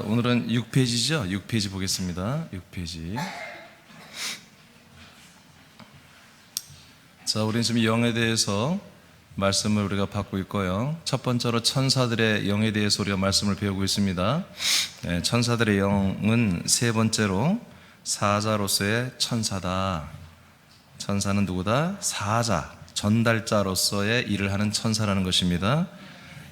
오늘은 6페이지죠? 6페이지 보겠습니다. 6페이지. 자, 우리는 지금 영에 대해서 말씀을 우리가 받고 있고요. 첫 번째로 천사들의 영에 대해서 우리가 말씀을 배우고 있습니다. 천사들의 영은 세 번째로 사자로서의 천사다. 천사는 누구다? 사자, 전달자로서의 일을 하는 천사라는 것입니다.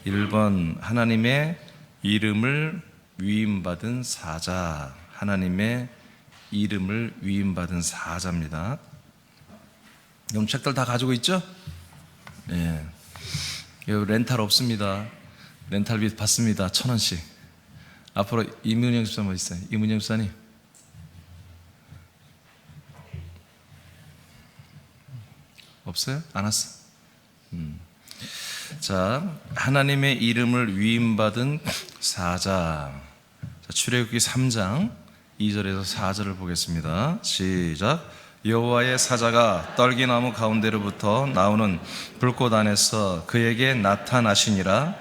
1번, 하나님의 이름을 위임받은 사자. 하나님의 이름을 위임받은 사자입니다. 여러분 책들 다 가지고 있죠? 예. 렌탈 없습니다. 렌탈비 받습니다. 1,000원씩. 앞으로 이문영 집사님 어디 있어요? 이문영 집사님. 없어요? 안 왔어? 자, 하나님의 이름을 위임받은 사자. 자, 출애굽기 3장 2절에서 4절을 보겠습니다. 시작. 여호와의 사자가 떨기나무 가운데로부터 나오는 불꽃 안에서 그에게 나타나시니라.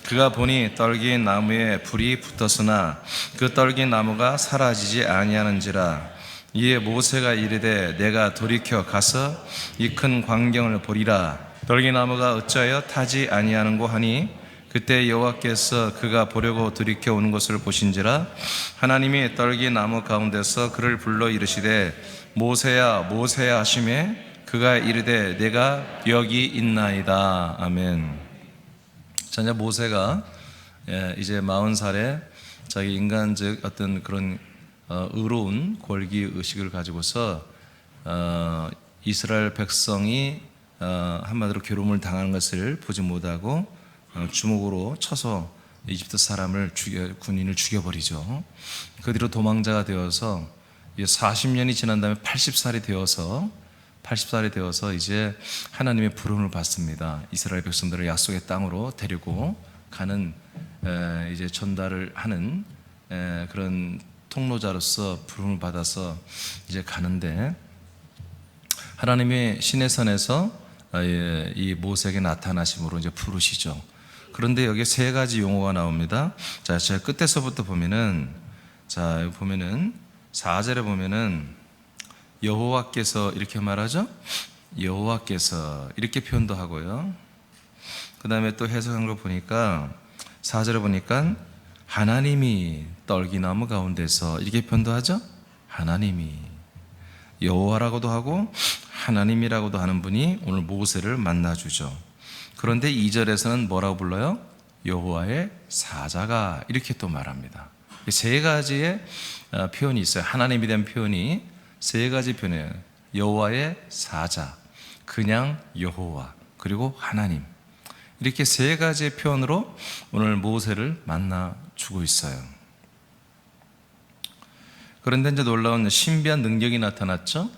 그가 보니 떨기나무에 불이 붙었으나 그 떨기나무가 사라지지 아니하는지라. 이에 모세가 이르되 내가 돌이켜 가서 이 큰 광경을 보리라. 떨기나무가 어찌하여 타지 아니하는고 하니 그때 여호와께서 그가 보려고 돌이켜 오는 것을 보신지라. 하나님이 떨기나무 가운데서 그를 불러 이르시되 모세야 모세야 하시매 그가 이르되 내가 여기 있나이다. 아멘. 자, 이제 모세가 이제 40살에 자기 인간적 어떤 그런 의로운 권기 의식을 가지고서 이스라엘 백성이 한마디로 괴로움을 당하는 것을 보지 못하고 주먹으로 쳐서 이집트 사람을 군인을 죽여버리죠. 그 뒤로 도망자가 되어서 40년이 지난 다음에 80살이 되어서 이제 하나님의 부름을 받습니다. 이스라엘 백성들을 약속의 땅으로 데리고 가는 이제 전달을 하는 그런 통로자로서 부름을 받아서 이제 가는데, 하나님의 시내산에서 이 모세에게 나타나심으로 이제 부르시죠. 그런데 여기 세 가지 용어가 나옵니다. 자, 제가 끝에서부터 보면은, 자, 여기 보면은 4절에 보면은 여호와께서 이렇게 말하죠. 여호와께서 이렇게 표현도 하고요. 그 다음에 또 해석한 걸 보니까 4절에 보니까 하나님이 떨기나무 가운데서 이렇게 표현도 하죠. 하나님이 여호와라고도 하고 하나님이라고도 하는 분이 오늘 모세를 만나주죠. 그런데 2절에서는 뭐라고 불러요? 여호와의 사자가 이렇게 또 말합니다. 세 가지의 표현이 있어요. 하나님에 대한 표현이 세 가지 표현이에요. 여호와의 사자, 그냥 여호와, 그리고 하나님. 이렇게 세 가지의 표현으로 오늘 모세를 만나주고 있어요. 그런데 이제 놀라운 신비한 능력이 나타났죠.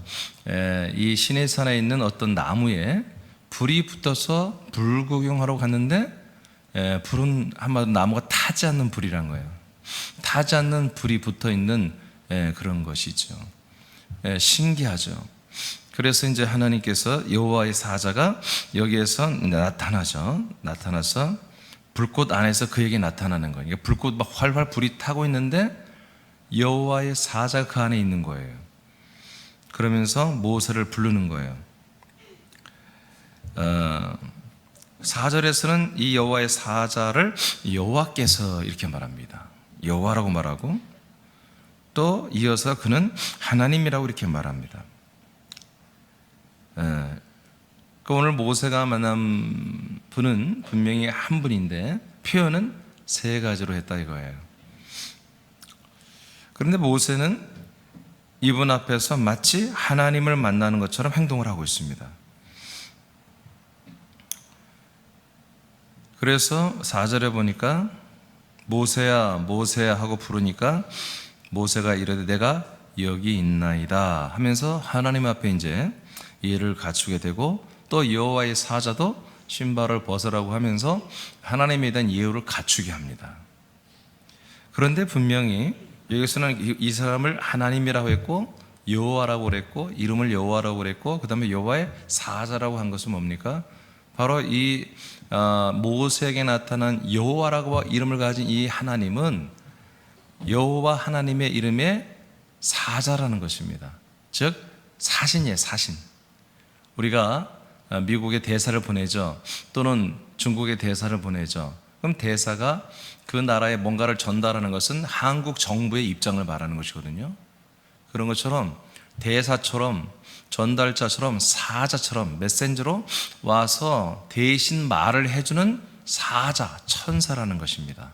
이 시내산에 있는 어떤 나무에 불이 붙어서 불 구경하러 갔는데 불은 한마디로 나무가 타지 않는 불이란 거예요. 타지 않는 불이 붙어 있는 그런 것이죠. 신기하죠. 그래서 이제 하나님께서 여호와의 사자가 여기에서 나타나죠. 나타나서 불꽃 안에서 그에게 나타나는 거예요. 그러니까 불꽃 막 활활 불이 타고 있는데 여호와의 사자가 그 안에 있는 거예요. 그러면서 모세를 부르는 거예요. 4절에서는 이 여호와의 사자를 여호와께서 이렇게 말합니다. 여호와라고 말하고, 또 이어서 그는 하나님이라고 이렇게 말합니다. 오늘 모세가 만난 분은 분명히 한 분인데 표현은 세 가지로 했다 이거예요. 그런데 모세는 이분 앞에서 마치 하나님을 만나는 것처럼 행동을 하고 있습니다. 그래서 4절에 보니까 모세야 모세야 하고 부르니까 모세가 이르되 내가 여기 있나이다 하면서 하나님 앞에 이제 예를 갖추게 되고, 또 여호와의 사자도 신발을 벗으라고 하면서 하나님에 대한 예우를 갖추게 합니다. 그런데 분명히 여기서는 이 사람을 하나님이라고 했고 여호와라고 그랬고 이름을 여호와라고 그랬고 그 다음에 여호와의 사자라고 한 것은 뭡니까? 바로 이 모세에게 나타난 여호와라고 이름을 가진 이 하나님은 여호와 하나님의 이름의 사자라는 것입니다. 즉 사신이에요. 사신. 우리가 미국에 대사를 보내죠. 또는 중국에 대사를 보내죠. 그럼 대사가 그 나라에 뭔가를 전달하는 것은 한국 정부의 입장을 말하는 것이거든요. 그런 것처럼 대사처럼 전달자처럼 사자처럼 메신저로 와서 대신 말을 해주는 사자, 천사라는 것입니다.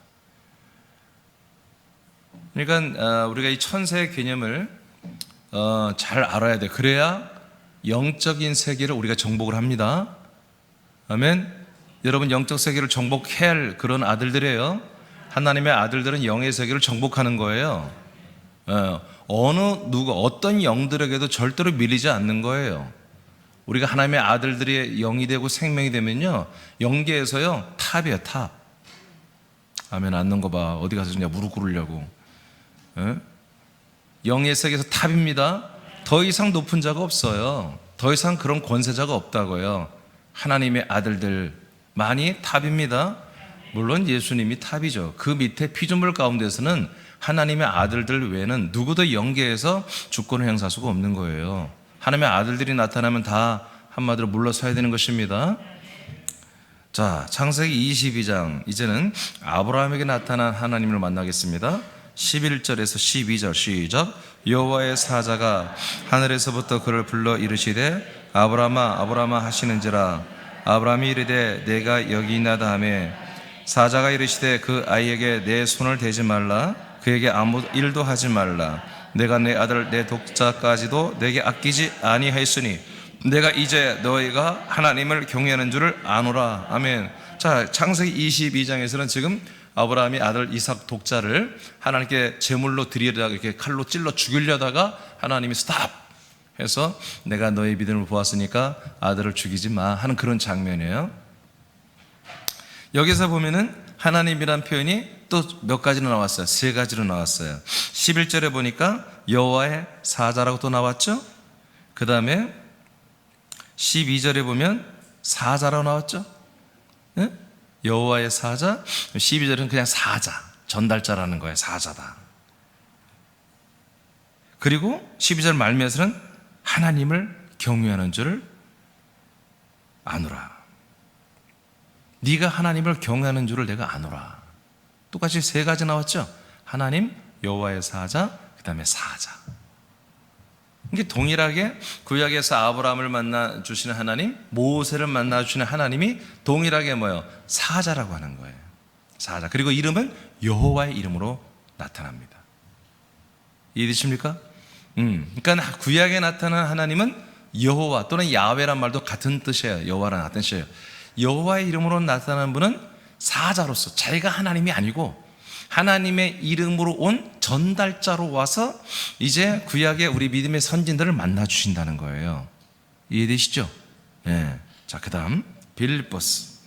그러니까 우리가 이 천사의 개념을 잘 알아야 돼. 그래야 영적인 세계를 우리가 정복을 합니다. 아멘. 여러분, 영적 세계를 정복해야 할 그런 아들들이에요. 하나님의 아들들은 영의 세계를 정복하는 거예요. 어떤 영들에게도 절대로 밀리지 않는 거예요. 우리가 하나님의 아들들의 영이 되고 생명이 되면요, 영계에서요 탑이에요. 탑. 아멘. 앉는 거 봐. 어디 가서 그냥 무릎 꿇으려고. 영의 세계에서 탑입니다. 더 이상 높은 자가 없어요. 더 이상 그런 권세자가 없다고요. 하나님의 아들들만이 탑입니다. 물론 예수님이 탑이죠. 그 밑에 피조물 가운데서는 하나님의 아들들 외에는 누구도 영계에서 주권을 행사할 수가 없는 거예요. 하나님의 아들들이 나타나면 다 한마디로 물러서야 되는 것입니다. 자, 창세기 22장, 이제는 아브라함에게 나타난 하나님을 만나겠습니다. 11절에서 12절 시작. 여호와의 사자가 하늘에서부터 그를 불러 이르시되 아브라함아 아브라함아 하시는지라. 아브라함이 이르되 내가 여기 있나이다 하매 사자가 이르시되 그 아이에게 내 손을 대지 말라. 그에게 아무 일도 하지 말라. 내가 내 아들 내 독자까지도 내게 아끼지 아니하였으니 내가 이제 너희가 하나님을 경외하는 줄을 아노라. 아멘. 자, 창세기 22장에서는 지금 아브라함이 아들 이삭 독자를 하나님께 제물로 드리려다가 이렇게 칼로 찔러 죽이려다가 하나님이 스탑 해서 내가 너의 믿음을 보았으니까 아들을 죽이지 마 하는 그런 장면이에요. 여기서 보면은 하나님이란 표현이 또 몇 가지로 나왔어요. 세 가지로 나왔어요. 11절에 보니까 여호와의 사자라고 또 나왔죠. 그 다음에 12절에 보면 사자라고 나왔죠. 네? 여호와의 사자. 12절은 그냥 사자, 전달자라는 거예요. 사자다. 그리고 12절 말미에서는 하나님을 경외하는 줄을 아노라. 네가 하나님을 경외하는 줄을 내가 아노라. 똑같이 세 가지 나왔죠. 하나님, 여호와의 사자, 그 다음에 사자. 이게 동일하게 구약에서 아브라함을 만나 주시는 하나님, 모세를 만나 주시는 하나님이 동일하게 뭐예요? 사자라고 하는 거예요. 사자. 그리고 이름은 여호와의 이름으로 나타납니다. 이해되십니까? 그러니까 구약에 나타난 하나님은 여호와 또는 야훼란 말도 같은 뜻이에요. 여호와랑 같은 뜻이에요. 여호와의 이름으로 나타나는 분은 사자로서 자기가 하나님이 아니고 하나님의 이름으로 온 전달자로 와서 이제 구약의 우리 믿음의 선진들을 만나 주신다는 거예요. 이해되시죠? 네. 자, 그 다음 빌립보스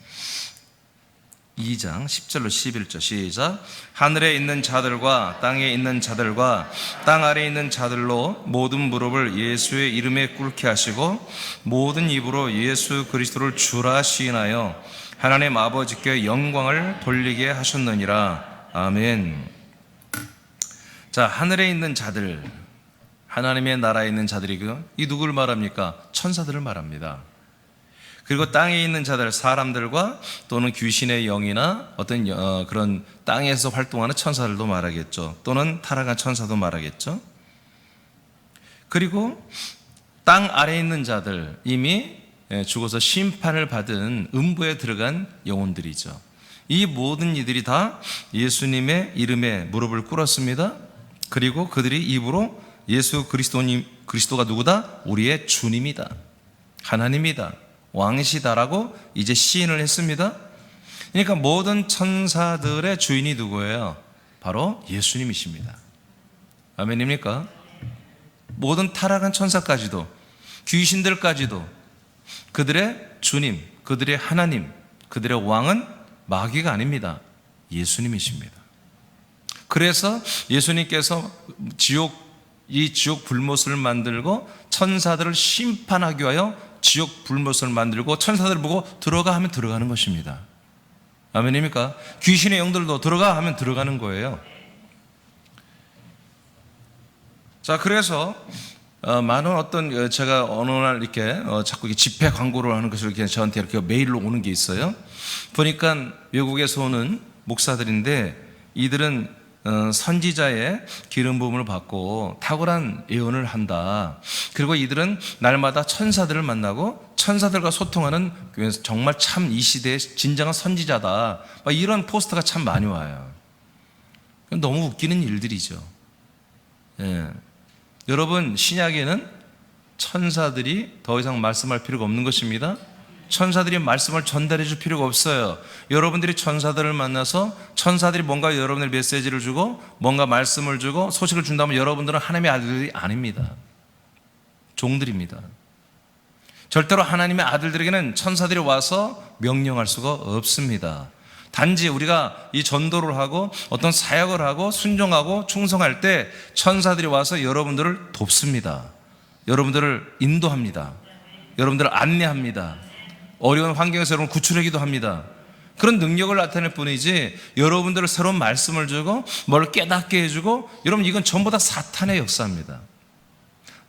2장 10절로 11절 시작. 하늘에 있는 자들과 땅에 있는 자들과 땅 아래에 있는 자들로 모든 무릎을 예수의 이름에 꿇게 하시고 모든 입으로 예수 그리스도를 주라 시인하여 하나님 아버지께 영광을 돌리게 하셨느니라. 아멘. 자, 하늘에 있는 자들, 하나님의 나라에 있는 자들이고요. 이 누구를 말합니까? 천사들을 말합니다. 그리고 땅에 있는 자들, 사람들과 또는 귀신의 영이나 어떤 그런 땅에서 활동하는 천사들도 말하겠죠. 또는 타락한 천사도 말하겠죠. 그리고 땅 아래에 있는 자들, 이미 죽어서 심판을 받은 음부에 들어간 영혼들이죠. 이 모든 이들이 다 예수님의 이름에 무릎을 꿇었습니다. 그리고 그들이 입으로 예수 그리스도가 누구다? 우리의 주님이다, 하나님이다, 왕이시다라고 이제 시인을 했습니다. 그러니까 모든 천사들의 주인이 누구예요? 바로 예수님이십니다. 아멘입니까? 모든 타락한 천사까지도, 귀신들까지도 그들의 주님, 그들의 하나님, 그들의 왕은 마귀가 아닙니다. 예수님이십니다. 그래서 예수님께서 이 지옥 불못을 만들고 천사들을 심판하기 위하여 지옥 불못을 만들고 천사들을 보고 들어가 하면 들어가는 것입니다. 아멘입니까? 귀신의 영들도 들어가 하면 들어가는 거예요. 자, 그래서 많은 어떤 제가 어느 날 이렇게 자꾸 이렇게 집회 광고를 하는 것을 이렇게 저한테 이렇게 메일로 오는 게 있어요. 보니까 외국에서 오는 목사들인데 이들은 선지자의 기름 부음을 받고 탁월한 예언을 한다. 그리고 이들은 날마다 천사들을 만나고 천사들과 소통하는 정말 참 이 시대의 진정한 선지자다. 이런 포스터가 참 많이 와요. 너무 웃기는 일들이죠. 예. 여러분, 신약에는 천사들이 더 이상 말씀할 필요가 없는 것입니다. 천사들이 말씀을 전달해 줄 필요가 없어요. 여러분들이 천사들을 만나서 천사들이 뭔가 여러분들 메시지를 주고 뭔가 말씀을 주고 소식을 준다면 여러분들은 하나님의 아들들이 아닙니다. 종들입니다. 절대로 하나님의 아들들에게는 천사들이 와서 명령할 수가 없습니다. 단지 우리가 이 전도를 하고 어떤 사역을 하고 순종하고 충성할 때 천사들이 와서 여러분들을 돕습니다. 여러분들을 인도합니다. 여러분들을 안내합니다. 어려운 환경에서 여러분 구출하기도 합니다. 그런 능력을 나타낼 뿐이지 여러분들을 새로운 말씀을 주고 뭘 깨닫게 해주고, 여러분 이건 전부 다 사탄의 역사입니다.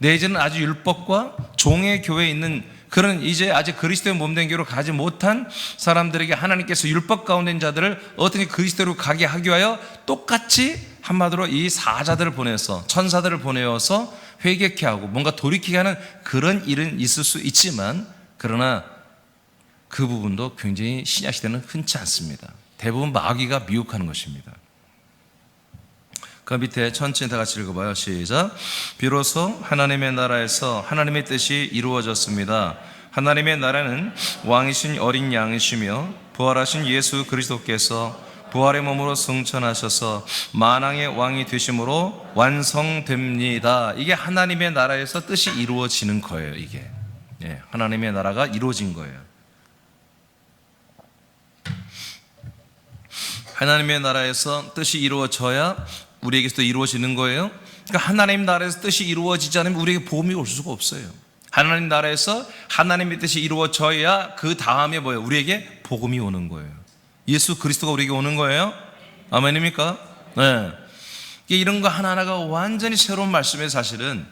이제는 아주 율법과 종의 교회에 있는 그런 이제 아직 그리스도의 몸된 교회로 가지 못한 사람들에게 하나님께서 율법 가운데 있는 자들을 어떻게 그리스도로 가게 하기 위하여 똑같이 한마디로 이 사자들을 보내서 천사들을 보내어서 회개케 하고 뭔가 돌이키게 하는 그런 일은 있을 수 있지만, 그러나 그 부분도 굉장히 신약 시대는 흔치 않습니다. 대부분 마귀가 미혹하는 것입니다. 그 밑에 천천히 다 같이 읽어봐요. 시작. 비로소 하나님의 나라에서 하나님의 뜻이 이루어졌습니다. 하나님의 나라는 왕이신 어린 양이시며 부활하신 예수 그리스도께서 부활의 몸으로 승천하셔서 만왕의 왕이 되심으로 완성됩니다. 이게 하나님의 나라에서 뜻이 이루어지는 거예요. 이게 하나님의 나라가 이루어진 거예요. 하나님의 나라에서 뜻이 이루어져야 우리에게서도 이루어지는 거예요. 그러니까 하나님 나라에서 뜻이 이루어지지 않으면 우리에게 복음이 올 수가 없어요. 하나님 나라에서 하나님의 뜻이 이루어져야 그 다음에 뭐예요? 우리에게 복음이 오는 거예요. 예수 그리스도가 우리에게 오는 거예요. 아멘입니까? 네. 이런 거 하나하나가 완전히 새로운 말씀이에요. 사실은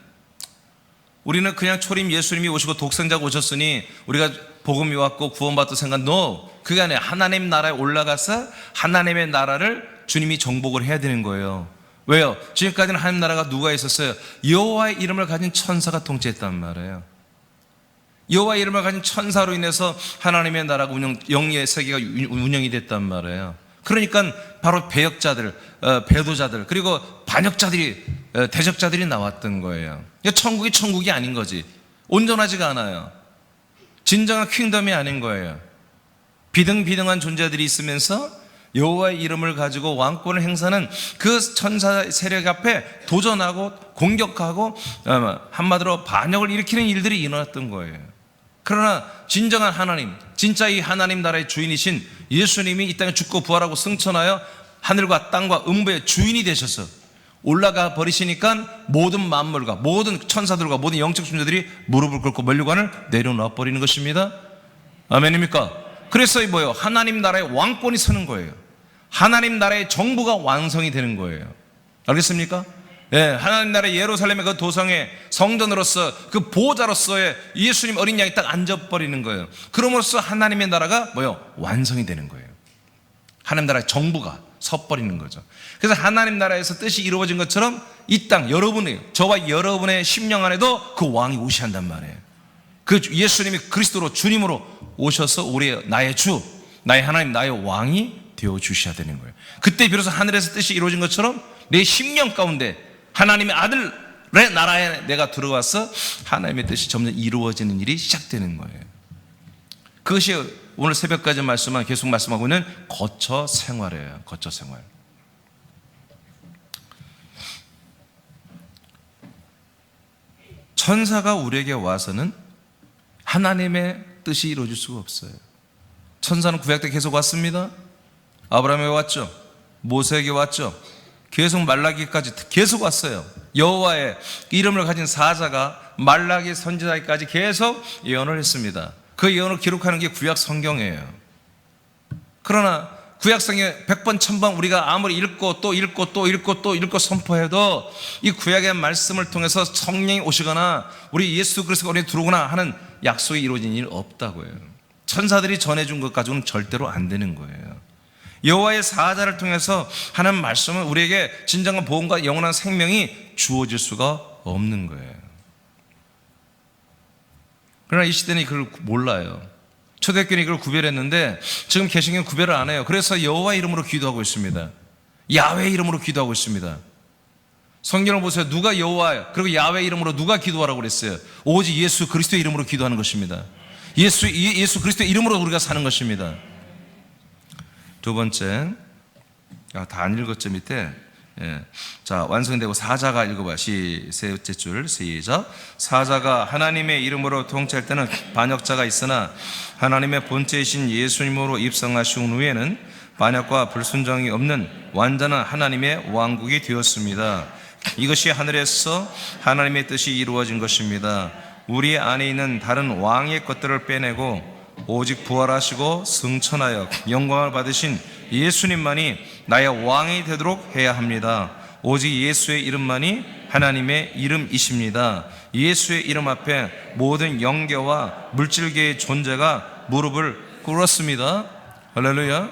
우리는 그냥 초림 예수님이 오시고 독생자가 오셨으니 우리가 복음이 왔고 구원받도 생각, no. 그게 아니에요. 하나님 나라에 올라가서 하나님의 나라를 주님이 정복을 해야 되는 거예요. 왜요? 지금까지는 하나님 나라가 누가 있었어요? 여호와의 이름을 가진 천사가 통치했단 말이에요. 여호와의 이름을 가진 천사로 인해서 하나님의 나라가 영의 세계가 운영이 됐단 말이에요. 그러니까 바로 배역자들, 배도자들, 그리고 반역자들이, 대적자들이 나왔던 거예요. 천국이 천국이 아닌 거지. 온전하지가 않아요. 진정한 킹덤이 아닌 거예요. 비등비등한 존재들이 있으면서 여호와의 이름을 가지고 왕권을 행사하는 그 천사 세력 앞에 도전하고 공격하고 한마디로 반역을 일으키는 일들이 일어났던 거예요. 그러나 진정한 하나님, 진짜 이 하나님 나라의 주인이신 예수님이 이 땅에 죽고 부활하고 승천하여 하늘과 땅과 음부의 주인이 되셔서 올라가 버리시니까 모든 만물과 모든 천사들과 모든 영적 존재들이 무릎을 꿇고 면류관을 내려놓아 버리는 것입니다. 아멘입니까? 그래서 뭐예요? 하나님 나라의 왕권이 서는 거예요. 하나님 나라의 정부가 완성이 되는 거예요. 알겠습니까? 하나님 나라의 예루살렘의 그 도성의 성전으로서 그 보호자로서의 예수님 어린 양이 딱 앉아버리는 거예요. 그럼으로써 하나님의 나라가 뭐예요? 완성이 되는 거예요. 하나님 나라의 정부가 서버리는 거죠. 그래서 하나님 나라에서 뜻이 이루어진 것처럼 이 땅 여러분의, 저와 여러분의 심령 안에도 그 왕이 오셔야 한단 말이에요. 그 예수님이 그리스도로 주님으로 오셔서 우리 나의 주, 나의 하나님, 나의 왕이 되어 주셔야 되는 거예요. 그때 비로소 하늘에서 뜻이 이루어진 것처럼 내 심령 가운데 하나님의 아들의 나라에 내가 들어와서 하나님의 뜻이 점점 이루어지는 일이 시작되는 거예요. 그것이 오늘 새벽까지 계속 말씀하고 있는 거처 생활이에요. 거처 생활. 천사가 우리에게 와서는 하나님의 뜻이 이루어질 수가 없어요. 천사는 구약 때 계속 왔습니다. 아브라함에게 왔죠. 모세에게 왔죠. 계속 말라기까지 계속 왔어요. 여호와의 이름을 가진 사자가 말라기 선지자에게까지 계속 예언을 했습니다. 그 예언을 기록하는 게 구약 성경이에요. 그러나 구약성에 100번 1000번 우리가 아무리 읽고 또 읽고 또 읽고 또 읽고 선포해도 이 구약의 말씀을 통해서 성령이 오시거나 우리 예수 그리스도가 우리에 들어오거나 하는 약속이 이루어진 일 없다고요. 천사들이 전해준 것 가지고는 절대로 안 되는 거예요. 여호와의 사자를 통해서 하는 말씀은 우리에게 진정한 보험과 영원한 생명이 주어질 수가 없는 거예요. 그러나 이 시대는 그걸 몰라요. 초대교회는 이걸 구별했는데 지금 개신교는 구별을 안 해요. 그래서 여호와 이름으로 기도하고 있습니다. 야훼 이름으로 기도하고 있습니다. 성경을 보세요. 누가 여호와 그리고 야훼 이름으로 누가 기도하라고 그랬어요? 오직 예수 그리스도의 이름으로 기도하는 것입니다. 예수 그리스도의 이름으로 우리가 사는 것입니다. 두 번째, 다 안 읽었죠 밑에. 자, 완성되고 사자가 읽어봐. 셋째 줄 시작. 사자가 하나님의 이름으로 통치할 때는 반역자가 있으나 하나님의 본체이신 예수님으로 입성하신 후에는 반역과 불순종이 없는 완전한 하나님의 왕국이 되었습니다. 이것이 하늘에서 하나님의 뜻이 이루어진 것입니다. 우리 안에 있는 다른 왕의 것들을 빼내고 오직 부활하시고 승천하여 영광을 받으신 예수님만이 나의 왕이 되도록 해야 합니다. 오직 예수의 이름만이 하나님의 이름이십니다. 예수의 이름 앞에 모든 영계와 물질계의 존재가 무릎을 꿇었습니다. 할렐루야.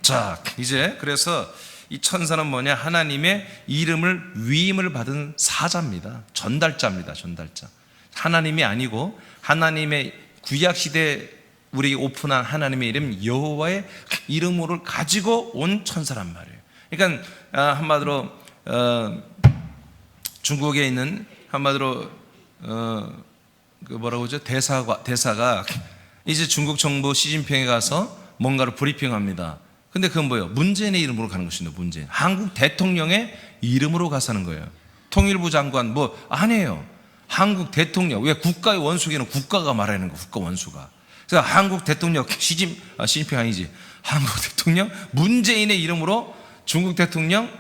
자, 이제 그래서 이 천사는 뭐냐? 하나님의 이름을 위임을 받은 사자입니다. 전달자입니다. 전달자. 하나님이 아니고 하나님의 구약시대 우리 오픈한 하나님의 이름 여호와의 이름을 가지고 온 천사란 말이에요. 그러니까 한마디로 중국에 있는 한마디로 그 뭐라고 하죠? 대사가 이제 중국 정부 시진핑에 가서 뭔가를 브리핑합니다. 근데 그건 뭐예요? 문재인의 이름으로 가는 것입니다. 문재인. 한국 대통령의 이름으로 가서 하는 거예요. 통일부 장관 뭐 아니에요. 한국 대통령. 왜 국가의 원수에는 국가가 말하는 거, 국가 원수가. 그래서 한국 대통령 시진핑 아니지. 한국 대통령 문재인의 이름으로 중국 대통령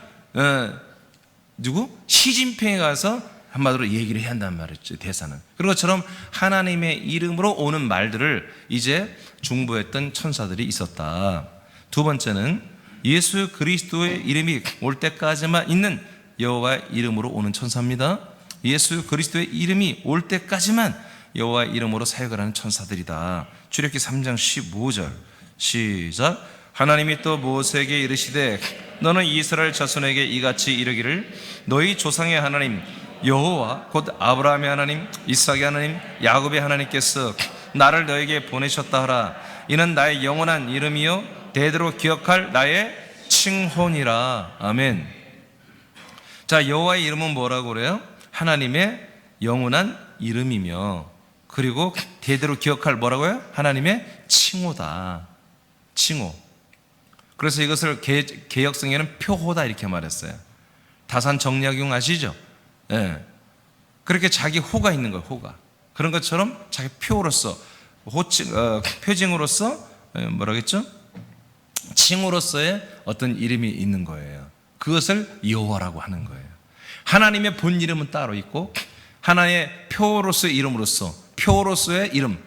누구? 시진핑에 가서 한마디로 얘기를 해야 한단 말이죠. 대사는. 그런 것처럼 하나님의 이름으로 오는 말들을 이제 중보했던 천사들이 있었다. 두 번째는 예수 그리스도의 이름이 올 때까지만 있는 여호와의 이름으로 오는 천사입니다. 예수 그리스도의 이름이 올 때까지만 여호와의 이름으로 사역을 하는 천사들이다. 출애굽기 3장 15절 시작. 하나님이 또 모세에게 이르시되 너는 이스라엘 자손에게 이같이 이르기를 너희 조상의 하나님 여호와 곧 아브라함의 하나님 이삭의 하나님 야곱의 하나님께서 나를 너에게 보내셨다 하라. 이는 나의 영원한 이름이요 대대로 기억할 나의 칭호니라. 아멘. 자, 여호와의 이름은 뭐라고 그래요? 하나님의 영원한 이름이며 그리고 대대로 기억할 뭐라고요? 하나님의 칭호다. 칭호. 그래서 이것을 개역성에는 표호다 이렇게 말했어요. 다산 정약용 아시죠? 예. 그렇게 자기 호가 있는 거예요. 호가. 그런 것처럼 자기 표로서 표징으로서 뭐라겠죠? 칭호로서의 어떤 이름이 있는 거예요. 그것을 여호와라고 하는 거예요. 하나님의 본 이름은 따로 있고 하나의 표로서의 이름으로서 표로서의 이름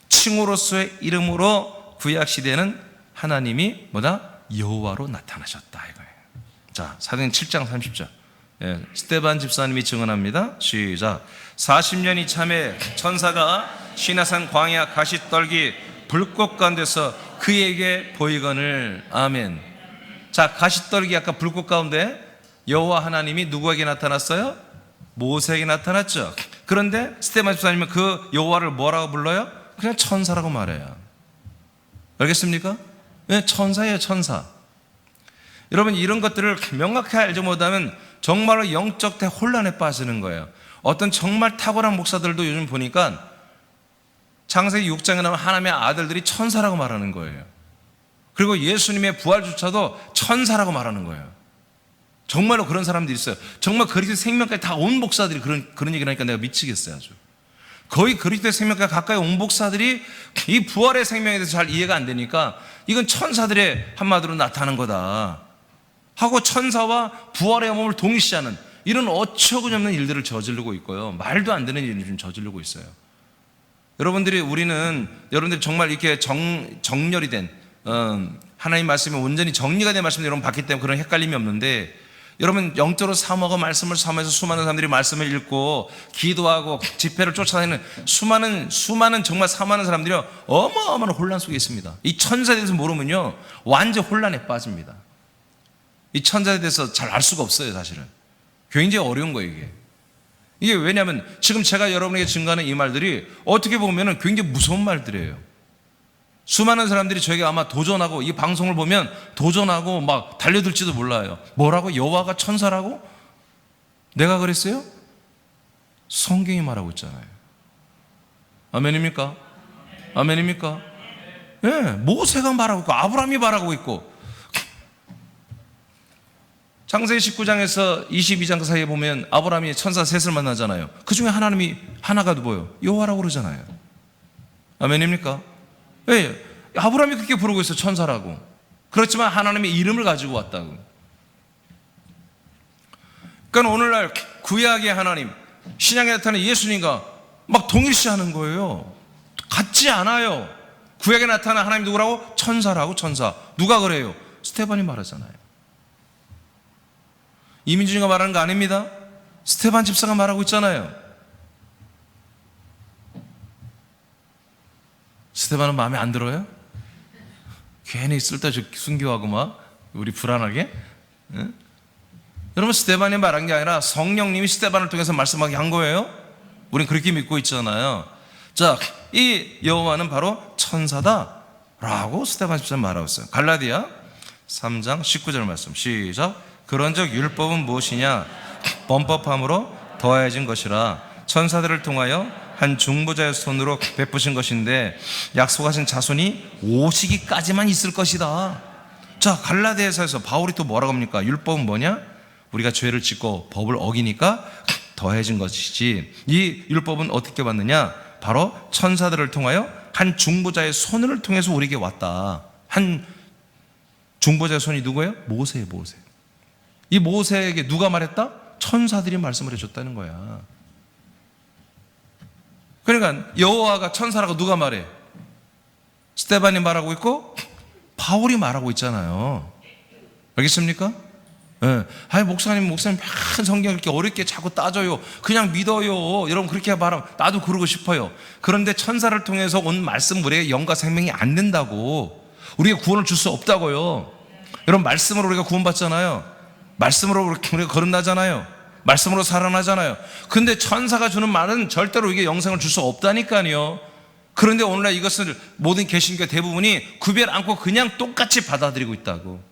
칭호로서의 이름으로 구약시대에는 하나님이 뭐다? 여호와로 나타나셨다 이거예요. 자, 사도행전 7장 30절 스데반 집사님이 증언합니다. 시작. 40년 이참에 천사가 시나산 광야 가시떨기 불꽃 가운데서 그에게 보이거늘. 아멘. 자, 가시떨기 아까 불꽃 가운데 여호와 하나님이 누구에게 나타났어요? 모세에게 나타났죠. 그런데 스데반 집사님은 그 여호와를 뭐라고 불러요? 그냥 천사라고 말해요. 알겠습니까? 네, 천사예요, 천사. 여러분, 이런 것들을 명확히 알지 못하면 정말로 영적 대혼란에 빠지는 거예요. 어떤 정말 탁월한 목사들도 요즘 보니까 창세기 6장에 나오는 하나님의 아들들이 천사라고 말하는 거예요. 그리고 예수님의 부활조차도 천사라고 말하는 거예요. 정말로 그런 사람들이 있어요. 정말 그리스도의 생명까지 다 온 목사들이 그런 얘기를 하니까 내가 미치겠어요. 아주. 거의 그리스도의 생명까지 가까이 온 목사들이 이 부활의 생명에 대해서 잘 이해가 안 되니까 이건 천사들의 한마디로 나타나는 거다 하고 천사와 부활의 몸을 동시하는 이런 어처구니없는 일들을 저지르고 있고요. 말도 안 되는 일을 좀 저지르고 있어요. 여러분들이 정말 이렇게 정렬이 된 하나님 말씀이 온전히 정리가 된 말씀을 여러분 봤기 때문에 그런 헷갈림이 없는데, 여러분 영적으로 사모하고 말씀을 사모해서 수많은 사람들이 말씀을 읽고 기도하고 집회를 쫓아다니는 수많은 정말 사모하는 사람들이 어마어마한 혼란 속에 있습니다. 이 천사에 대해서 모르면요 완전 혼란에 빠집니다. 이 천사에 대해서 잘 알 수가 없어요. 사실은 굉장히 어려운 거예요. 이게 왜냐하면 지금 제가 여러분에게 증거하는 이 말들이 어떻게 보면 굉장히 무서운 말들이에요. 수많은 사람들이 저에게 아마 도전하고, 이 방송을 보면 도전하고 막 달려들지도 몰라요. 뭐라고? 여호와가 천사라고? 내가 그랬어요? 성경이 말하고 있잖아요. 아멘입니까? 아멘입니까? 예, 네, 모세가 말하고 있고 아브라함이 말하고 있고, 창세기 19장에서 22장 사이에 보면 아브라함이 천사 셋을 만나잖아요. 그 중에 하나가 누구예요? 여호와라고 그러잖아요. 아멘입니까? 예, 아브라함이 그렇게 부르고 있어요. 천사라고. 그렇지만 하나님의 이름을 가지고 왔다고. 그러니까 오늘날 구약의 하나님, 신약에 나타나는 예수님과 막 동일시하는 거예요. 같지 않아요. 구약에 나타나는 하나님 누구라고? 천사라고. 천사. 누가 그래요? 스테반이 말하잖아요. 이민준이가 말하는 거 아닙니다. 스테반 집사가 말하고 있잖아요. 스테반은 마음에 안 들어요? 괜히 쓸데없이 순교하고 막 우리 불안하게? 응? 여러분, 스테반이 말한 게 아니라 성령님이 스테반을 통해서 말씀하게 한 거예요. 우린 그렇게 믿고 있잖아요. 자, 이 여호와는 바로 천사다라고 스테반 집사는 말하고 있어요. 갈라디아 3장 19절 말씀 시작. 그런즉 율법은 무엇이냐? 범법함으로 더해진 것이라. 천사들을 통하여 한 중보자의 손으로 베푸신 것인데 약속하신 자손이 오시기까지만 있을 것이다. 자, 갈라디아서에서 바울이 또 뭐라고 합니까? 율법은 뭐냐? 우리가 죄를 짓고 법을 어기니까 더해진 것이지. 이 율법은 어떻게 받느냐? 바로 천사들을 통하여 한 중보자의 손을 통해서 우리에게 왔다. 한 중보자의 손이 누구예요? 모세예요. 모세. 이 모세에게 누가 말했다? 천사들이 말씀을 해줬다는 거야. 그러니까 여호와가 천사라고 누가 말해? 스테반이 말하고 있고 바울이 말하고 있잖아요. 알겠습니까? 네. 아니 목사님 맨 성경 이렇게 어렵게 자꾸 따져요. 그냥 믿어요. 여러분 그렇게 말하면 나도 그러고 싶어요. 그런데 천사를 통해서 온 말씀 우리에게 영과 생명이 안 된다고, 우리에게 구원을 줄 수 없다고요. 여러분 말씀으로 우리가 구원받잖아요. 말씀으로 우리가 거듭나잖아요. 말씀으로 살아나잖아요. 근데 천사가 주는 말은 절대로 이게 영생을 줄 수 없다니까요. 그런데 오늘날 이것을 모든 개신교 대부분이 구별 않고 그냥 똑같이 받아들이고 있다고.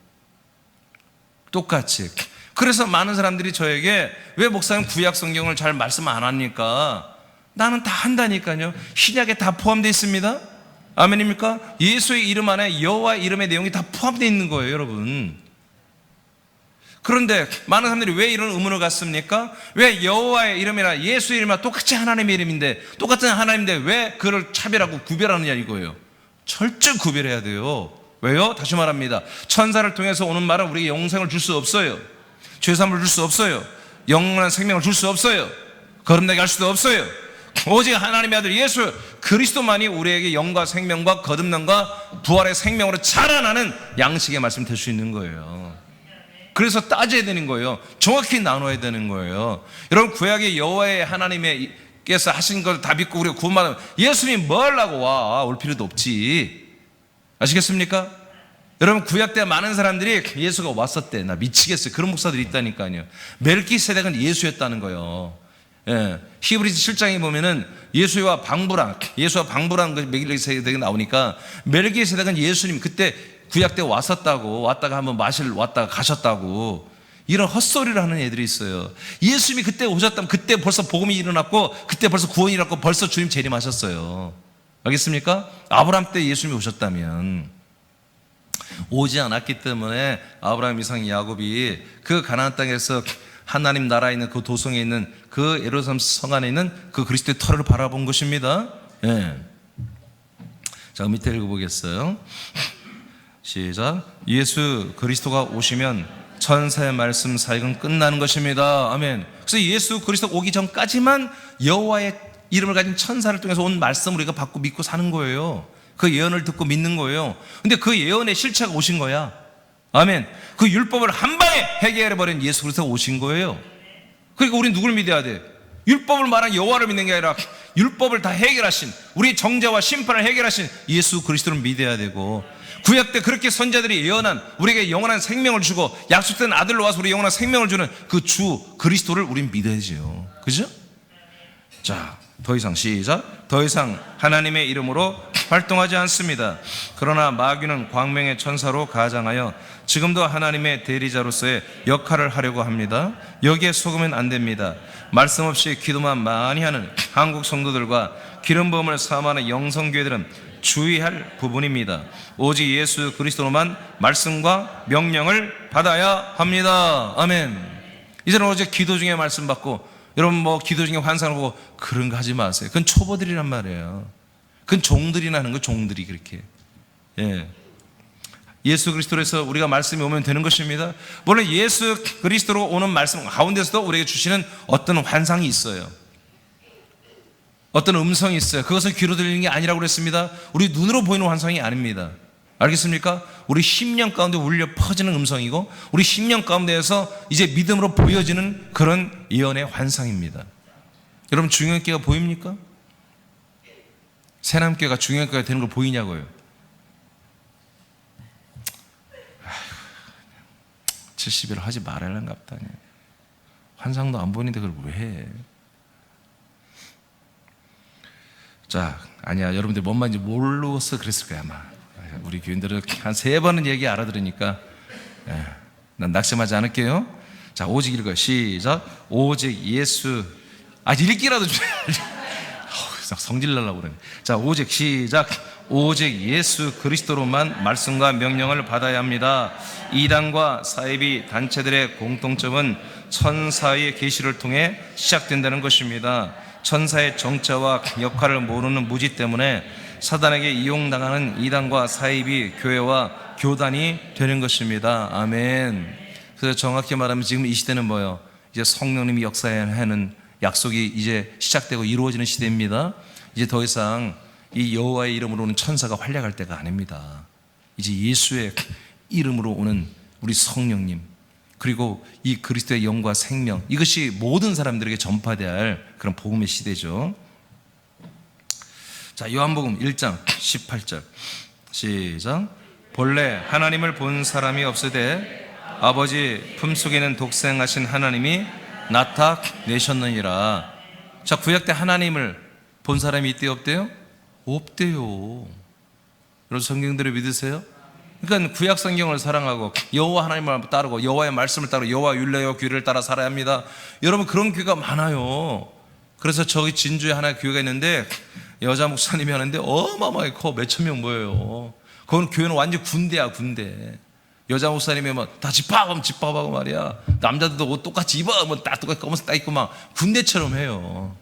똑같이. 그래서 많은 사람들이 저에게 왜 목사님 구약 성경을 잘 말씀 안 합니까? 나는 다 한다니까요. 신약에 다 포함되어 있습니다. 아멘입니까? 예수의 이름 안에 여호와의 이름의 내용이 다 포함되어 있는 거예요, 여러분. 그런데 많은 사람들이 왜 이런 의문을 갖습니까? 왜 여호와의 이름이나 예수의 이름이나 똑같이 하나님의 이름인데, 똑같은 하나님인데 왜 그를 차별하고 구별하느냐 이거예요. 철저히 구별해야 돼요. 왜요? 다시 말합니다. 천사를 통해서 오는 말은 우리에게 영생을 줄 수 없어요. 죄사함을 줄 수 없어요. 영원한 생명을 줄 수 없어요. 거듭나게 할 수도 없어요. 오직 하나님의 아들 예수 그리스도만이 우리에게 영과 생명과 거듭남과 부활의 생명으로 자라나는 양식의 말씀이 될 수 있는 거예요. 그래서 따져야 되는 거예요. 정확히 나눠야 되는 거예요. 여러분 구약의 여호와의 하나님께서 하신 걸 다 믿고 우리가 구원받으면 예수님 뭘 하고 올 필요도 없지. 아시겠습니까? 여러분 구약 때 많은 사람들이 예수가 왔었대. 나 미치겠어요. 그런 목사들이 있다니까요. 멜기세덱은 예수였다는 거예요. 예. 히브리서 7장에 보면은 예수와 방부랑 그 멜기세덱이 나오니까 멜기세덱은 예수님 그때 구약 때 왔다가 한번 왔다가 가셨다고 이런 헛소리를 하는 애들이 있어요. 예수님이 그때 오셨다면 그때 벌써 복음이 일어났고 그때 벌써 구원이 일어났고 벌써 주님 재림하셨어요. 알겠습니까? 아브라함 때 예수님이 오셨다면 오지 않았기 때문에 아브라함, 이삭, 야곱이 그 가나안 땅에서 하나님 나라에 있는 그 도성에 있는 그 예루살렘 성 안에 있는 그 그리스도의 터를 바라본 것입니다. 예. 자, 밑에 읽어보겠어요. 시작. 예수 그리스도가 오시면 천사의 말씀 사역은 끝나는 것입니다. 아멘. 그래서 예수 그리스도 오기 전까지만 여호와의 이름을 가진 천사를 통해서 온 말씀을 우리가 받고 믿고 사는 거예요. 그 예언을 듣고 믿는 거예요. 근데 그 예언의 실체가 오신 거야. 아멘. 그 율법을 한 방에 해결해버린 예수 그리스도가 오신 거예요. 그러니까 우리는 누굴 믿어야 돼? 율법을 말한 여호와를 믿는 게 아니라 율법을 다 해결하신, 우리 정죄와 심판을 해결하신 예수 그리스도를 믿어야 되고, 구약 때 그렇게 선자들이 예언한 우리에게 영원한 생명을 주고 약속된 아들로 와서 우리 영원한 생명을 주는 그 주 그리스도를 우린 믿어야죠. 그죠? 자, 더 이상 시작. 더 이상 하나님의 이름으로 활동하지 않습니다. 그러나 마귀는 광명의 천사로 가장하여 지금도 하나님의 대리자로서의 역할을 하려고 합니다. 여기에 속으면 안 됩니다. 말씀 없이 기도만 많이 하는 한국 성도들과 기름 부음을 사모하는 영성교회들은 주의할 부분입니다. 오직 예수 그리스도로만 말씀과 명령을 받아야 합니다. 아멘. 이제는 어제 기도 중에 말씀 받고, 여러분 뭐 기도 중에 환상을 보고 그런 거 하지 마세요. 그건 초보들이란 말이에요. 그건 종들이나 하는 거, 종들이 그렇게. 예. 예수 그리스도에서 우리가 말씀이 오면 되는 것입니다. 물론 예수 그리스도로 오는 말씀 가운데서도 우리에게 주시는 어떤 환상이 있어요. 어떤 음성이 있어요. 그것은 귀로 들리는 게 아니라고 그랬습니다. 우리 눈으로 보이는 환상이 아닙니다. 알겠습니까? 우리 심령 가운데 울려 퍼지는 음성이고, 우리 심령 가운데에서 이제 믿음으로 보여지는 그런 예언의 환상입니다. 여러분 중형교회가 보입니까? 새남교회가 중형교회가 되는 걸 보이냐고요. 70일 하지 말아야는 갑다니. 환상도 안 보이는데 그걸 왜 해? 자, 아니야. 여러분들 뭔 말인지 모르고서 그랬을 거야 아마. 우리 교인들은 한 3번은 얘기 알아들으니까 난 낙심하지 않을게요. 자, 오직 읽어요. 시작. 오직 예수. 읽기라도 좀 성질 날라고 그러네. 자, 오직 시작. 오직 예수 그리스도로만 말씀과 명령을 받아야 합니다. 이단과 사이비 단체들의 공통점은 천사의 계시를 통해 시작된다는 것입니다. 천사의 정체와 역할을 모르는 무지 때문에 사단에게 이용당하는 이단과 사이비 교회와 교단이 되는 것입니다. 아멘. 그래서 정확히 말하면 지금 이 시대는 뭐예요? 이제 성령님이 역사하는 약속이 이제 시작되고 이루어지는 시대입니다. 이제 더 이상 이 여호와의 이름으로 오는 천사가 활약할 때가 아닙니다. 이제 예수의 이름으로 오는 우리 성령님, 그리고 이 그리스도의 영과 생명, 이것이 모든 사람들에게 전파되어야 할 그런 복음의 시대죠. 자, 요한복음 1장 18절 시작. 본래 하나님을 본 사람이 없으되 아버지 품속에는 독생하신 하나님이 나타내셨느니라. 자, 구약 때 하나님을 본 사람이 있대요, 없대요? 없대요. 여러분 성경들을 믿으세요? 그러니까 구약 성경을 사랑하고 여호와 하나님을 따르고 여호와의 말씀을 따르고 여호와 율례와 규례를 따라 살아야 합니다. 여러분 그런 교회가 많아요. 그래서 저기 진주에 하나 교회가 있는데 여자 목사님이 하는데 어마어마하게 커. 몇천 명 모여요. 그건 교회는 완전 군대야, 군대. 여자 목사님이 막 다 집합하면 집합하고 말이야. 남자들도 옷 똑같이 입어. 뭐 딱 똑같이 검은색 딱 입고 막 군대처럼 해요.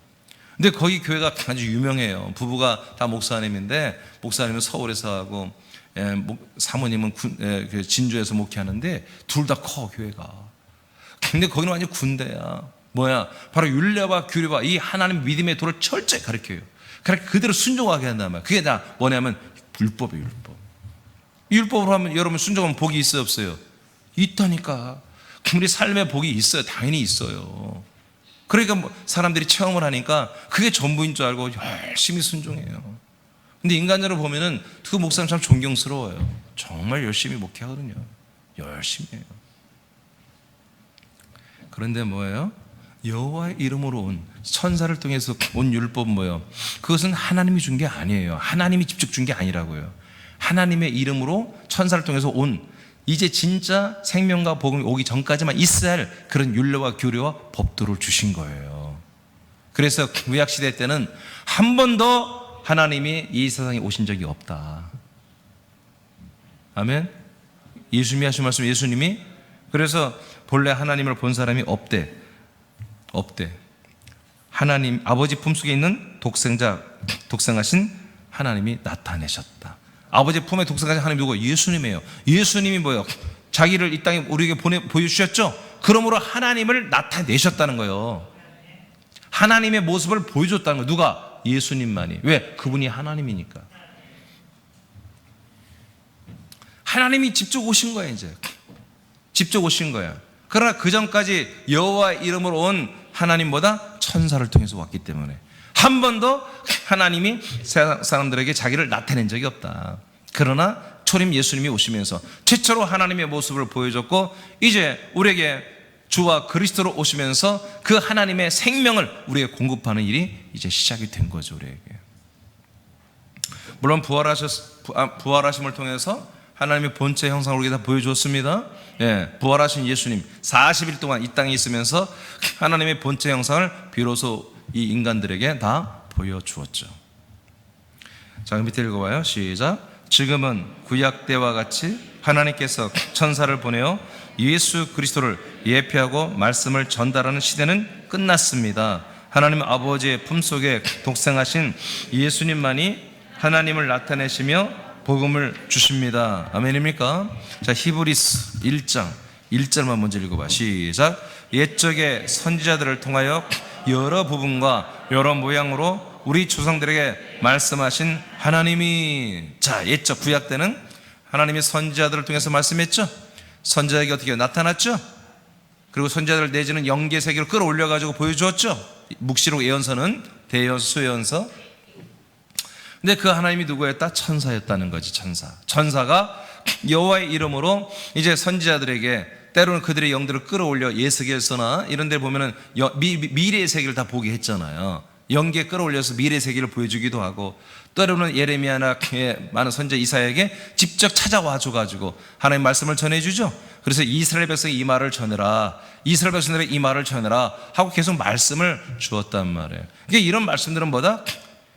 근데 거기 교회가 아주 유명해요. 부부가 다 목사님인데, 목사님은 서울에서 하고 사모님은 진주에서 목회하는데 둘 다 커, 교회가. 근데 거기는 완전 군대야. 뭐야? 바로 율례와 규례와 이 하나님 믿음의 도를 철저히 가르쳐요. 그러니까 그대로 순종하게 한단 말이야. 그게 다 뭐냐면 율법이에요, 율법. 율법으로 하면 여러분 순종하면 복이 있어요, 없어요? 있다니까. 우리 삶에 복이 있어요. 당연히 있어요. 그러니까 뭐 사람들이 체험을 하니까 그게 전부인 줄 알고 열심히 순종해요. 근데 인간적으로 보면은 그 목사님 참 존경스러워요. 정말 열심히 목회하거든요. 열심히 해요. 그런데 뭐예요? 여호와의 이름으로 온 천사를 통해서 온 율법은 뭐예요? 그것은 하나님이 준 게 아니에요. 하나님이 직접 준 게 아니라고요. 하나님의 이름으로 천사를 통해서 온, 이제 진짜 생명과 복음이 오기 전까지만 있어야 할 그런 율례와 규례와 법도를 주신 거예요. 그래서 구약시대 때는 한 번도 하나님이 이 세상에 오신 적이 없다. 아멘. 예수님이 하신 말씀, 예수님이 그래서 본래 하나님을 본 사람이 없대. 하나님 아버지 품속에 있는 독생하신 하나님이 나타내셨다. 아버지 품에 독생하신 하나님 누구? 예수님이에요. 예수님이 뭐예요? 자기를 이 땅에 우리에게 보여주셨죠? 그러므로 하나님을 나타내셨다는 거예요. 하나님의 모습을 보여줬다는 거예요. 누가? 예수님만이. 왜? 그분이 하나님이니까. 하나님이 직접 오신 거예요. 이제 직접 오신 거야. 그러나 그 전까지 여호와의 이름으로 온 하나님보다 천사를 통해서 왔기 때문에 한 번도 하나님이 세상 사람들에게 자기를 나타낸 적이 없다. 그러나 초림 예수님이 오시면서 최초로 하나님의 모습을 보여줬고, 이제 우리에게 주와 그리스도로 오시면서 그 하나님의 생명을 우리에게 공급하는 일이 이제 시작이 된 거죠. 우리에게. 물론 부활하심을 통해서 하나님의 본체 형상을 우리에게 다 보여주었습니다. 예, 부활하신 예수님 40일 동안 이 땅에 있으면서 하나님의 본체 형상을 비로소 이 인간들에게 다 보여주었죠. 자, 밑에 읽어봐요. 시작. 지금은 구약 때와 같이 하나님께서 천사를 보내어 예수 그리스도를 예표하고 말씀을 전달하는 시대는 끝났습니다. 하나님 아버지의 품속에 독생하신 예수님만이 하나님을 나타내시며 복음을 주십니다. 아멘입니까? 자, 히브리서 1장 1절만 먼저 읽어봐. 시작. 옛적의 선지자들을 통하여 여러 부분과 여러 모양으로 우리 조상들에게 말씀하신 하나님이, 자, 옛적 구약 때는 하나님이 선지자들을 통해서 말씀했죠. 선지자에게 어떻게 나타났죠. 그리고 선지자들 내지는 영계 세계로 끌어올려가지고 보여주었죠. 묵시록 예언서는 대예언서, 수예언서. 근데 그 하나님이 누구였다? 천사였다는 거지. 천사가 여호와의 이름으로 이제 선지자들에게 때로는 그들의 영들을 끌어올려 예수계에서나 이런 데 보면은 미래의 세계를 다 보게 했잖아요. 영계에 끌어올려서 미래의 세계를 보여주기도 하고, 때로는 예레미야나 많은 선지자 이사야에게 직접 찾아와 줘가지고 하나님의 말씀을 전해주죠. 그래서 이스라엘 백성이 이 말을 전해라, 이스라엘 백성들에게 이 말을 전해라 하고 계속 말씀을 주었단 말이에요. 그러니까 이런 말씀들은 뭐다?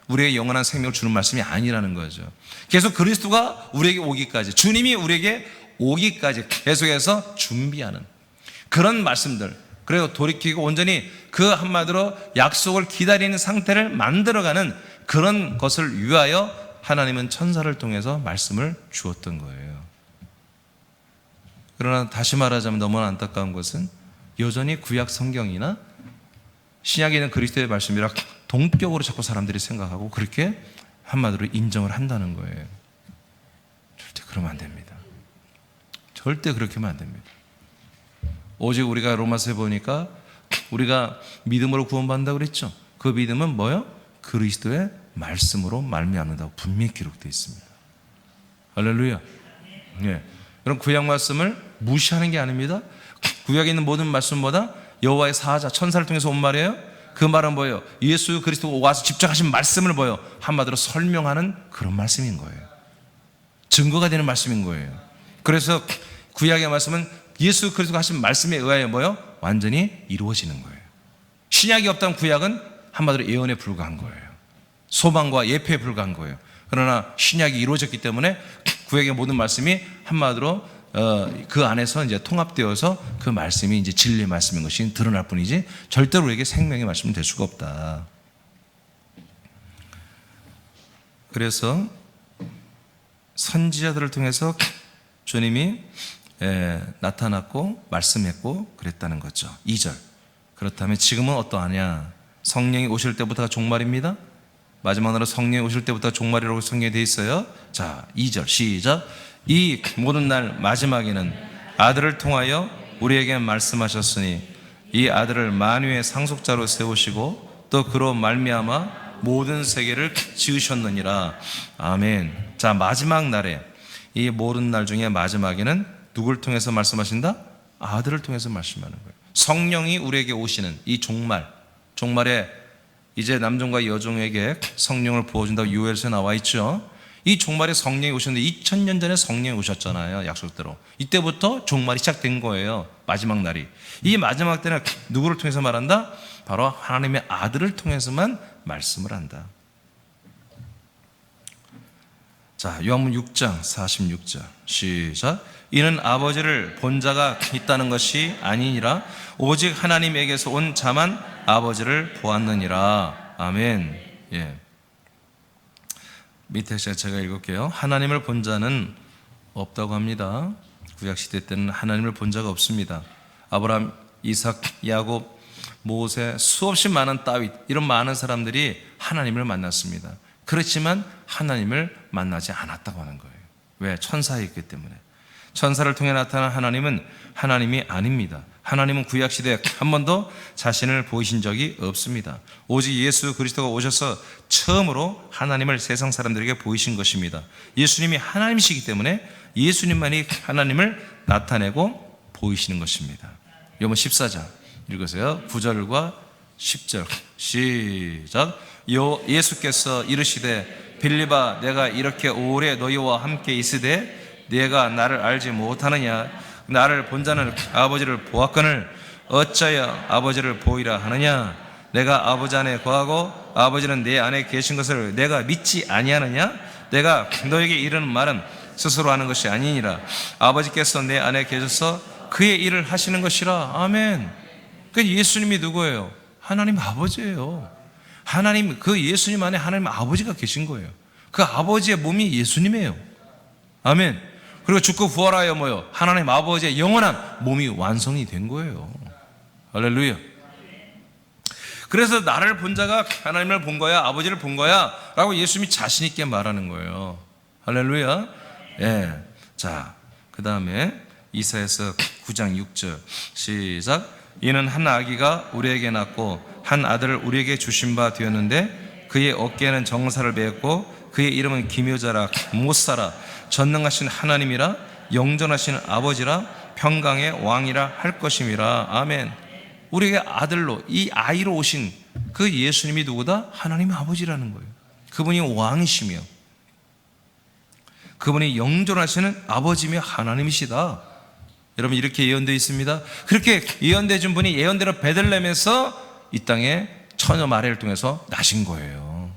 우리에게 영원한 생명을 주는 말씀이 아니라는 거죠. 계속 그리스도가 우리에게 오기까지, 주님이 우리에게 오기까지 계속해서 준비하는 그런 말씀들, 그리고 돌이키고 온전히 그 한마디로 약속을 기다리는 상태를 만들어가는 그런 것을 위하여 하나님은 천사를 통해서 말씀을 주었던 거예요. 그러나 다시 말하자면 너무나 안타까운 것은 여전히 구약 성경이나 신약에 있는 그리스도의 말씀이라 동격으로 자꾸 사람들이 생각하고 그렇게 한마디로 인정을 한다는 거예요. 절대 그러면 안 됩니다. 절대 그렇게 하면 안 됩니다. 오직 우리가 로마서에 보니까 우리가 믿음으로 구원받는다고 그랬죠. 그 믿음은 뭐요? 그리스도의 말씀으로 말미암는다고 분명히 기록되어 있습니다. 할렐루야. 예. 그럼 구약 말씀을 무시하는 게 아닙니다. 구약에 있는 모든 말씀보다 여호와의 사자 천사를 통해서 온 말이에요. 그 말은 뭐예요? 예수 그리스도가 와서 직접 하신 말씀을 뭐예요? 한마디로 설명하는 그런 말씀인 거예요. 증거가 되는 말씀인 거예요. 그래서 구약의 말씀은 예수 그리스도가 하신 말씀에 의하여 뭐예요? 완전히 이루어지는 거예요. 신약이 없다면 구약은 한마디로 예언에 불과한 거예요. 소망과 예표에 불과한 거예요. 그러나 신약이 이루어졌기 때문에 구약의 모든 말씀이 한마디로 그 안에서 이제 통합되어서 그 말씀이 이제 진리의 말씀인 것이 드러날 뿐이지 절대로 우리에게 생명의 말씀은 될 수가 없다. 그래서 선지자들을 통해서 주님이 나타났고 말씀했고 그랬다는 거죠. 2절. 그렇다면 지금은 어떠하냐? 성령이 오실 때부터가 종말입니다. 마지막 날은 성령이 오실 때부터 종말이라고 성경에 되어 있어요. 자, 2절 시작. 이 모든 날 마지막에는 아들을 통하여 우리에게 말씀하셨으니 이 아들을 만유의 상속자로 세우시고 또 그로 말미암아 모든 세계를 지으셨느니라. 아멘. 자, 마지막 날에 이 모든 날 중에 마지막에는 누굴 통해서 말씀하신다? 아들을 통해서 말씀하는 거예요. 성령이 우리에게 오시는 이 종말에 이제 남종과 여종에게 성령을 부어준다고 요엘서에 나와 있죠. 이 종말에 성령이 오셨는데 2000년 전에 성령이 오셨잖아요. 약속대로. 이때부터 종말이 시작된 거예요. 마지막 날이. 이 마지막 때는 누구를 통해서 말한다? 바로 하나님의 아들을 통해서만 말씀을 한다. 자, 요한복음 6장 46절 시작. 이는 아버지를 본 자가 있다는 것이 아니니라 오직 하나님에게서 온 자만 아버지를 보았느니라. 아멘. 예. 밑에 제가 읽을게요. 하나님을 본 자는 없다고 합니다. 구약시대 때는 하나님을 본 자가 없습니다. 아브라함, 이삭, 야곱, 모세, 수없이 많은 다윗, 이런 많은 사람들이 하나님을 만났습니다. 그렇지만 하나님을 만나지 않았다고 하는 거예요. 왜? 천사였기 때문에. 천사를 통해 나타난 하나님은 하나님이 아닙니다. 하나님은 구약시대에 한 번도 자신을 보이신 적이 없습니다. 오직 예수 그리스도가 오셔서 처음으로 하나님을 세상 사람들에게 보이신 것입니다. 예수님이 하나님이시기 때문에 예수님만이 하나님을 나타내고 보이시는 것입니다. 요번 14장 읽으세요. 9절과 10절 시작. 예수께서 이르시되 빌립아, 내가 이렇게 오래 너희와 함께 있으되 네가 나를 알지 못하느냐? 나를 본 자는 아버지를 보았거늘 어찌하여 아버지를 보이라 하느냐? 내가 아버지 안에 거하고 아버지는 내 안에 계신 것을 내가 믿지 아니하느냐? 내가 너에게 이르는 말은 스스로 하는 것이 아니니라. 아버지께서 내 안에 계셔서 그의 일을 하시는 것이라. 아멘. 그 예수님이 누구예요? 하나님 아버지예요. 하나님, 그 예수님 안에 하나님 아버지가 계신 거예요. 그 아버지의 몸이 예수님이에요. 아멘. 그리고 죽고 부활하여 뭐요? 하나님 아버지의 영원한 몸이 완성이 된 거예요. 할렐루야. 그래서 나를 본 자가 하나님을 본 거야, 아버지를 본 거야 라고 예수님이 자신 있게 말하는 거예요. 할렐루야. 예. 자, 그 다음에 이사야서 9장 6절 시작. 이는 한 아기가 우리에게 낳고 한 아들을 우리에게 주신 바 되었는데 그의 어깨에는 정사를 베었고 그의 이름은 기묘자라 못사라 전능하신 하나님이라 영존하신 아버지라 평강의 왕이라 할 것임이라. 아멘. 우리에게 아들로, 이 아이로 오신 그 예수님이 누구다? 하나님 아버지라는 거예요. 그분이 왕이시며 그분이 영존하시는 아버지며 하나님이시다. 여러분, 이렇게 예언되어 있습니다. 그렇게 예언되어 준 분이 예언대로 베들레헴에서 이 땅에 처녀 마리아를 통해서 나신 거예요.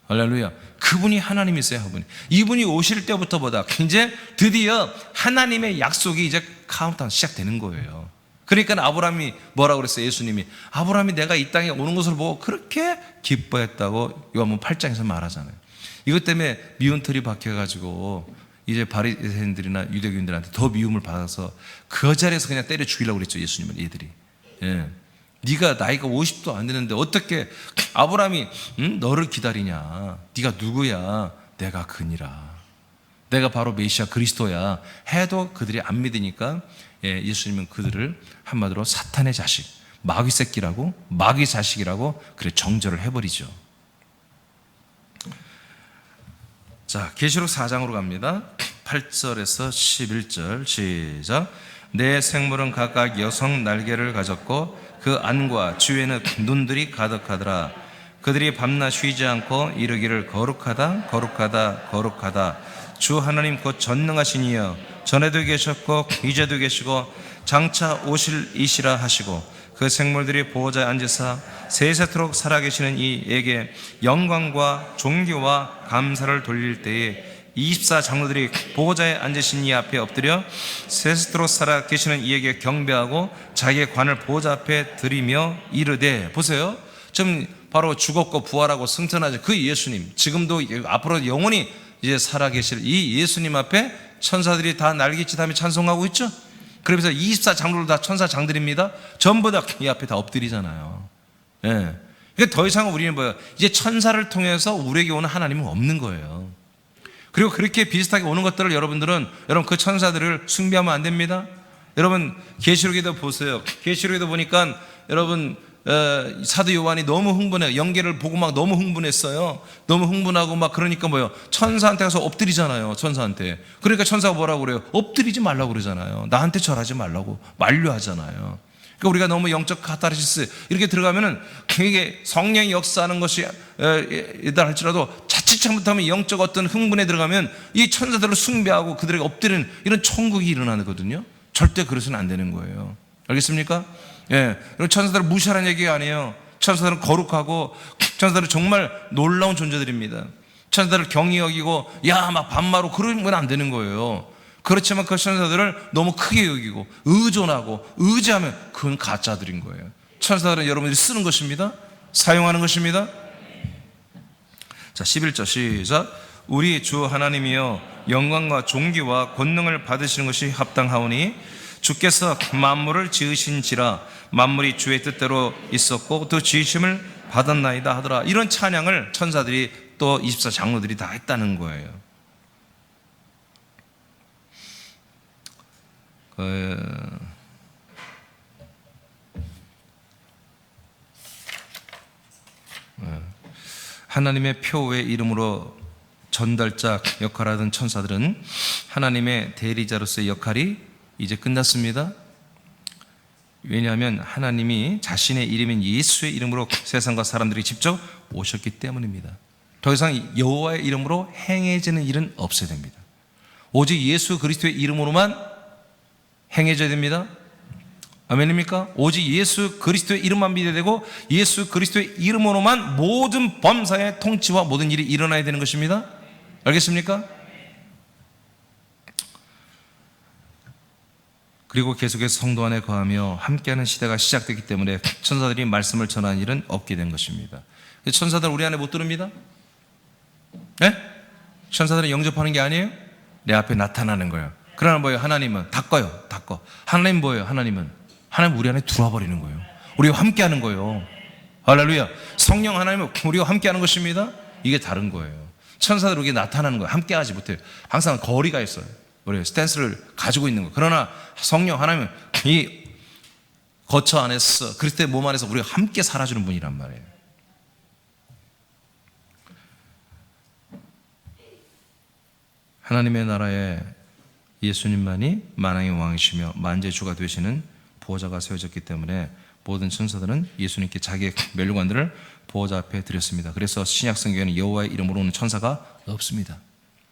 할렐루야. 그분이 하나님이세요. 이분이 오실 때부터보다 이제 드디어 하나님의 약속이 이제 카운트다운 시작되는 거예요. 그러니까 아브라함이 뭐라고 그랬어요? 예수님이 아브라함이 내가 이 땅에 오는 것을 보고 그렇게 기뻐했다고 요한복음 8장에서 말하잖아요. 이것 때문에 미운 털이 박혀가지고 이제 바리새인들이나 유대교인들한테 더 미움을 받아서 그 자리에서 그냥 때려 죽이려고 그랬죠. 예수님은 얘들이. 예. 네가 나이가 50도 안 되는데 어떻게 아브라함이 너를 기다리냐? 네가 누구야? 내가 그니라. 내가 바로 메시아 그리스도야 해도 그들이 안 믿으니까 예수님은 그들을 한마디로 사탄의 자식, 마귀 새끼라고, 마귀 자식이라고 그래 정죄를 해버리죠. 자, 계시록 4장으로 갑니다. 8절에서 11절 시작. 내 생물은 각각 여성 날개를 가졌고 그 안과 주위에는 눈들이 가득하더라. 그들이 밤낮 쉬지 않고 이르기를 거룩하다 거룩하다 거룩하다 주 하나님 곧 전능하신 이여 전에도 계셨고 이제도 계시고 장차 오실 이시라 하시고 그 생물들이 보호자에 앉으사 세세토록 살아계시는 이에게 영광과 존귀와 감사를 돌릴 때에 24장로들이 보호자에 앉으신 이 앞에 엎드려 세세토록 살아계시는 이에게 경배하고 자기의 관을 보호자 앞에 드리며 이르되. 보세요. 지금 바로 죽었고 부활하고 승천하신 그 예수님, 지금도 앞으로 영원히 이제 살아계실 이 예수님 앞에 천사들이 다 날개짓하며 찬송하고 있죠. 그러면서 24장로들 다 천사장들입니다. 전부 다 이 앞에 다 엎드리잖아요. 예. 그러니까 더 이상 우리는 뭐예요? 이제 천사를 통해서 우리에게 오는 하나님은 없는 거예요. 그리고 그렇게 비슷하게 오는 것들을 여러분 그 천사들을 숭배하면 안 됩니다. 여러분 계시록에도 보세요. 계시록에도 보니까 여러분 사도 요한이 너무 흥분해요. 영계를 보고 막 너무 흥분했어요. 너무 흥분하고 막 그러니까 뭐예요? 천사한테 가서 엎드리잖아요. 천사한테. 그러니까 천사가 뭐라고 그래요? 엎드리지 말라고 그러잖아요. 나한테 절하지 말라고 만류하잖아요. 그러니까 우리가 너무 영적 카타르시스 이렇게 들어가면은 이게 성령이 역사하는 것이 이다 할지라도 자칫 잘못하면 영적 어떤 흥분에 들어가면 이 천사들을 숭배하고 그들에게 엎드리는 이런 천국이 일어나거든요. 절대 그래서는 안 되는 거예요. 알겠습니까? 예, 천사들을 무시하는 얘기가 아니에요. 천사들은 거룩하고 천사들은 정말 놀라운 존재들입니다. 천사들을 경히 여기고 야 막 반마로 그러면 안 되는 거예요. 그렇지만 그 천사들을 너무 크게 여기고 의존하고 의지하면 그건 가짜들인 거예요. 천사들은 여러분들이 쓰는 것입니다. 사용하는 것입니다. 자, 11절 시작. 우리 주 하나님이여 영광과 존귀와 권능을 받으시는 것이 합당하오니 주께서 만물을 지으신지라 만물이 주의 뜻대로 있었고 또 지으심을 받았나이다 하더라. 이런 찬양을 천사들이 또 24장로들이 다 했다는 거예요. 하나님의 표의 이름으로 전달자 역할을 하던 천사들은 하나님의 대리자로서의 역할이 이제 끝났습니다. 왜냐하면 하나님이 자신의 이름인 예수의 이름으로 세상과 사람들이 직접 오셨기 때문입니다. 더 이상 여호와의 이름으로 행해지는 일은 없어야 됩니다. 오직 예수 그리스도의 이름으로만 행해져야 됩니다. 아멘입니까? 오직 예수 그리스도의 이름만 믿어야 되고 예수 그리스도의 이름으로만 모든 범사의 통치와 모든 일이 일어나야 되는 것입니다. 알겠습니까? 그리고 계속해서 성도 안에 거하며 함께하는 시대가 시작됐기 때문에 천사들이 말씀을 전하는 일은 없게 된 것입니다. 천사들은 우리 안에 못 들습니다. 네? 천사들은 영접하는 게 아니에요. 내 앞에 나타나는 거예요. 그러나 뭐예요? 하나님은 다 꺼요. 다 꺼. 하나님 뭐예요? 하나님 우리 안에 들어와 버리는 거예요. 우리와 함께하는 거예요. 할렐루야. 성령 하나님은 우리와 함께하는 것입니다. 이게 다른 거예요. 천사들 우리에게 나타나는 거예요. 함께하지 못해요. 항상 거리가 있어요. 우리 스탠스를 가지고 있는 거예요. 그러나 성령 하나님은 이 거처 안에서 그리스도의 몸 안에서 우리가 함께 살아주는 분이란 말이에요. 하나님의 나라에 예수님만이 만왕의 왕이시며 만주의 주가 되시는 보호자가 세워졌기 때문에 모든 천사들은 예수님께 자기의 멸류관들을 보호자 앞에 드렸습니다. 그래서 신약성경에는 여호와의 이름으로 오는 천사가 없습니다.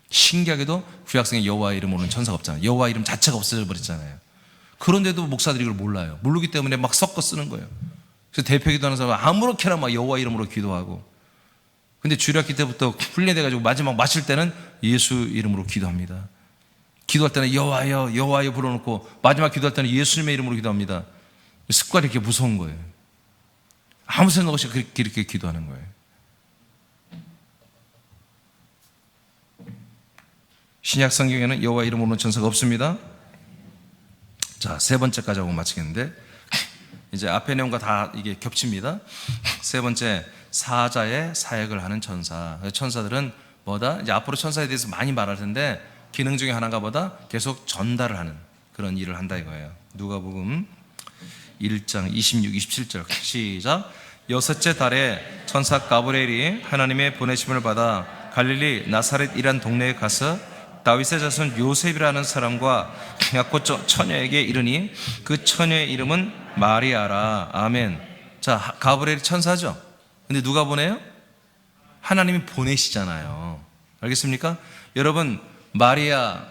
신기하게도 구약성에 여호와의 이름으로 오는 천사가 없잖아요. 여호와 이름 자체가 없어져 버렸잖아요. 그런데도 목사들이 이걸 몰라요. 모르기 때문에 막 섞어 쓰는 거예요. 그래서 대표 기도하는 사람은 아무렇게나 막 여호와 이름으로 기도하고, 근데 주일학기 때부터 훈련돼가지고 마지막 마칠 때는 예수 이름으로 기도합니다. 기도할 때는 여호와여 여호와여 불러놓고 마지막 기도할 때는 예수님의 이름으로 기도합니다. 습관이 이렇게 무서운 거예요. 아무 생각 없이 그렇게 기도하는 거예요. 신약 성경에는 여호와 이름으로 오는 천사가 없습니다. 자, 세 번째까지 하고 마치겠는데, 이제 앞의 내용과 다 이게 겹칩니다. 세 번째, 사자의 사역을 하는 천사. 천사들은 뭐다? 이제 앞으로 천사에 대해서 많이 말할 텐데 기능 중에 하나가 뭐다? 계속 전달을 하는 그런 일을 한다 이거예요. 누가복음 1장 26, 27절 시작. 여섯째 달에 천사 가브리엘이 하나님의 보내심을 받아 갈릴리 나사렛이란 동네에 가서 다윗의 자손 요셉이라는 사람과 약혼 처녀에게 이르니 그 처녀의 이름은 마리아라. 아멘. 자, 가브리엘이 천사죠. 근데 누가 보내요? 하나님이 보내시잖아요. 알겠습니까? 여러분, 마리아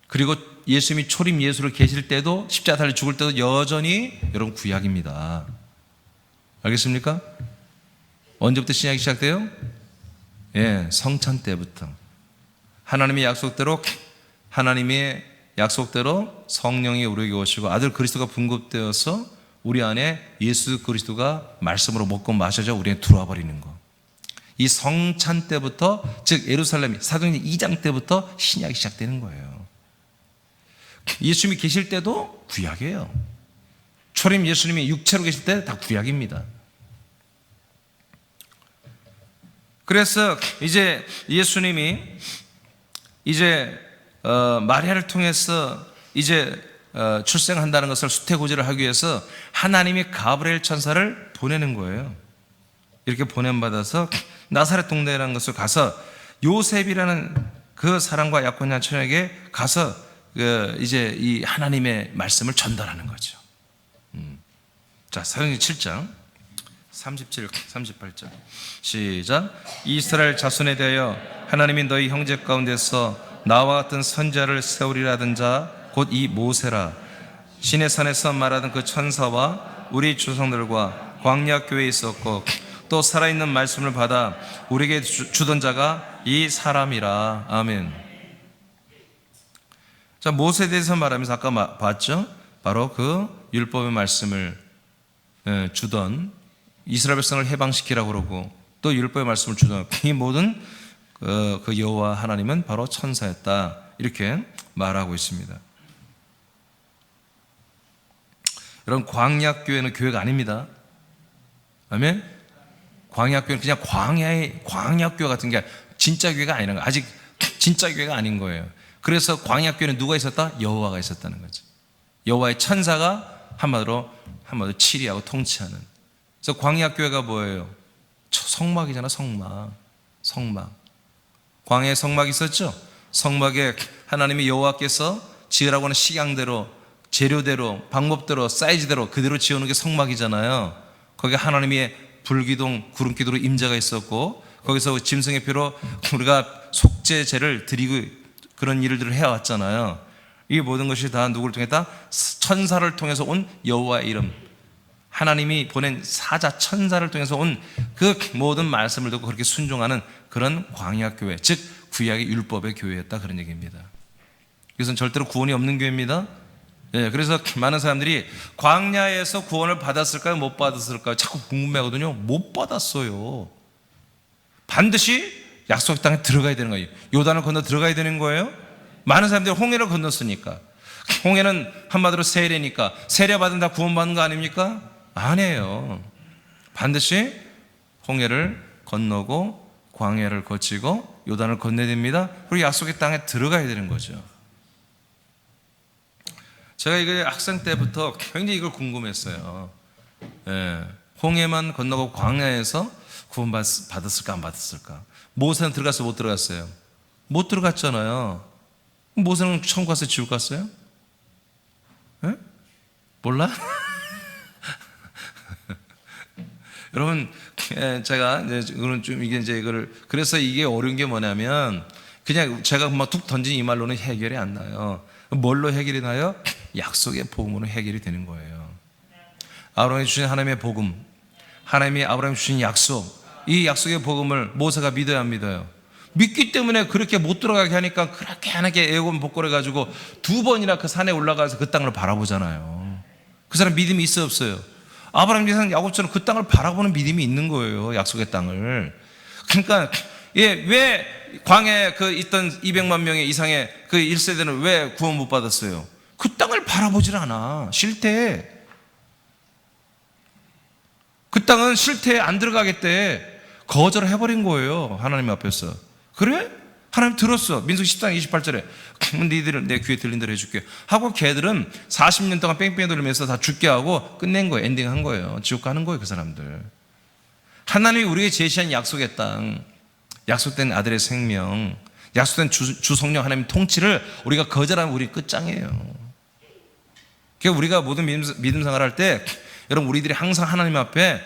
그리고 예수님이 초림 예수를 계실 때도 십자가 달려 죽을 때도 여전히 여러분 구약입니다. 알겠습니까? 언제부터 신약이 시작돼요? 예, 성찬 때부터 하나님의 약속대로 성령이 우리에게 오시고 아들 그리스도가 분급되어서 우리 안에 예수 그리스도가 말씀으로 먹고 마셔져 우리에 들어와 버리는 거. 이 성찬 때부터, 즉 예루살렘 사도행전 2장 때부터 신약이 시작되는 거예요. 예수님이 계실 때도 구약이에요. 초림 예수님이 육체로 계실 때 다 구약입니다. 그래서 이제 예수님이 이제 마리아를 통해서 이제 출생한다는 것을 수태고지를 하기 위해서 하나님이 가브리엘 천사를 보내는 거예요. 이렇게 보냄받아서 나사렛 동네라는 것을 가서 요셉이라는 그 사람과 약혼한 처녀에게 가서 이제 이 하나님의 말씀을 전달하는 거죠. 자, 사도행전 7장 37, 38절 시작. 이스라엘 자손에 대하여 하나님이 너희 형제 가운데서 나와 같은 선지자를 세우리라 하던 자 곧 이 모세라. 시내산에서 말하던 그 천사와 우리 조상들과 광야 교회에 있었고 또 살아있는 말씀을 받아 우리에게 주던 자가 이 사람이라. 아멘. 자, 모세에 대해서 말하면서 아까 봤죠? 바로 그 율법의 말씀을 주던, 이스라엘 백성을 해방시키라고 그러고 또 율법의 말씀을 주던 이 모든 그 여호와 하나님은 바로 천사였다, 이렇게 말하고 있습니다. 여러분, 광야교회는 교회가 아닙니다. 아멘? 광야교회는 그냥 광야교회 같은 게 진짜 교회가 아니라는 거예요. 아직 진짜 교회가 아닌 거예요. 그래서 광야교회는 누가 있었다? 여호와가 있었다는 거죠. 여호와의 천사가 한마디로 치리하고 통치하는. 그래서 광야교회가 뭐예요? 성막이잖아. 성막. 광야에 성막이 있었죠. 성막에 하나님이 여호와께서 지으라고 하는 식양대로, 재료대로, 방법대로, 사이즈대로 그대로 지어놓은 게 성막이잖아요. 거기에 하나님의 불기둥, 구름기둥으로 임재가 있었고, 거기서 짐승의 피로 우리가 속죄제를 드리고 그런 일들을 해왔잖아요. 이 모든 것이 다 누구를 통했다? 천사를 통해서 온 여호와의 이름, 하나님이 보낸 사자 천사를 통해서 온 그 모든 말씀을 듣고 그렇게 순종하는 그런 광야교회, 즉 구약의 율법의 교회였다, 그런 얘기입니다. 이것은 절대로 구원이 없는 교회입니다. 그래서 많은 사람들이 광야에서 구원을 받았을까요? 못 받았을까요? 자꾸 궁금해하거든요. 못 받았어요. 반드시 약속 땅에 들어가야 되는 거예요. 요단을 건너 들어가야 되는 거예요. 많은 사람들이 홍해를 건넜으니까. 홍해는 한마디로 세례니까. 세례 받은 다 구원받는 거 아닙니까? 아니에요. 반드시 홍해를 건너고 광야를 거치고 요단을 건너야 됩니다. 그리고 약속의 땅에 들어가야 되는 거죠. 제가 이거 학생 때부터 굉장히 이걸 궁금했어요. 홍해만 건너고 광야에서 구원 받았을까 안 받았을까? 모세는 들어갔어요, 못 들어갔어요? 못 들어갔잖아요. 모세는 천국 갔어요, 지옥 갔어요? 몰라? 여러분, 제가 이거는 좀 이거를 그래서 이게 어려운 게 뭐냐면 그냥 제가 막 툭 던진 이 말로는 해결이 안 나요. 뭘로 해결이 나요? 약속의 복음으로 해결이 되는 거예요. 아브라함이 주신 하나님의 복음, 하나님이 아브라함이 주신 약속, 이 약속의 복음을 모세가 믿어야 안 믿어요? 믿기 때문에 그렇게 못 들어가게 하니까 그렇게 하나님께 애고문 복골해 가지고 2번이나 그 산에 올라가서 그 땅을 바라보잖아요. 그 사람 믿음이 있어 없어요? 아브라함, 이삭, 야곱처럼 그 땅을 바라보는 믿음이 있는 거예요. 약속의 땅을. 그러니까 왜 광야에 그 있던 200만 명의 이상의 그 1세대는 왜 구원 못 받았어요? 그 땅을 바라보질 않아. 싫대. 그 땅은 싫대, 안 들어가겠대. 거절을 해버린 거예요. 하나님 앞에서. 그래? 하나님 들었어. 민수기 14장 28절에 니들은 내 귀에 들린 대로 해줄게 하고 걔들은 40년 동안 뺑뺑이 돌리면서 다 죽게 하고 끝낸 거예요. 엔딩한 거예요. 지옥 가는 거예요, 그 사람들. 하나님이 우리에게 제시한 약속의 땅, 약속된 아들의 생명, 약속된 주 성령 하나님 통치를 우리가 거절하면 우리 끝장이에요. 그러니까 우리가 모든 믿음 생활할 때 여러분, 우리들이 항상 하나님 앞에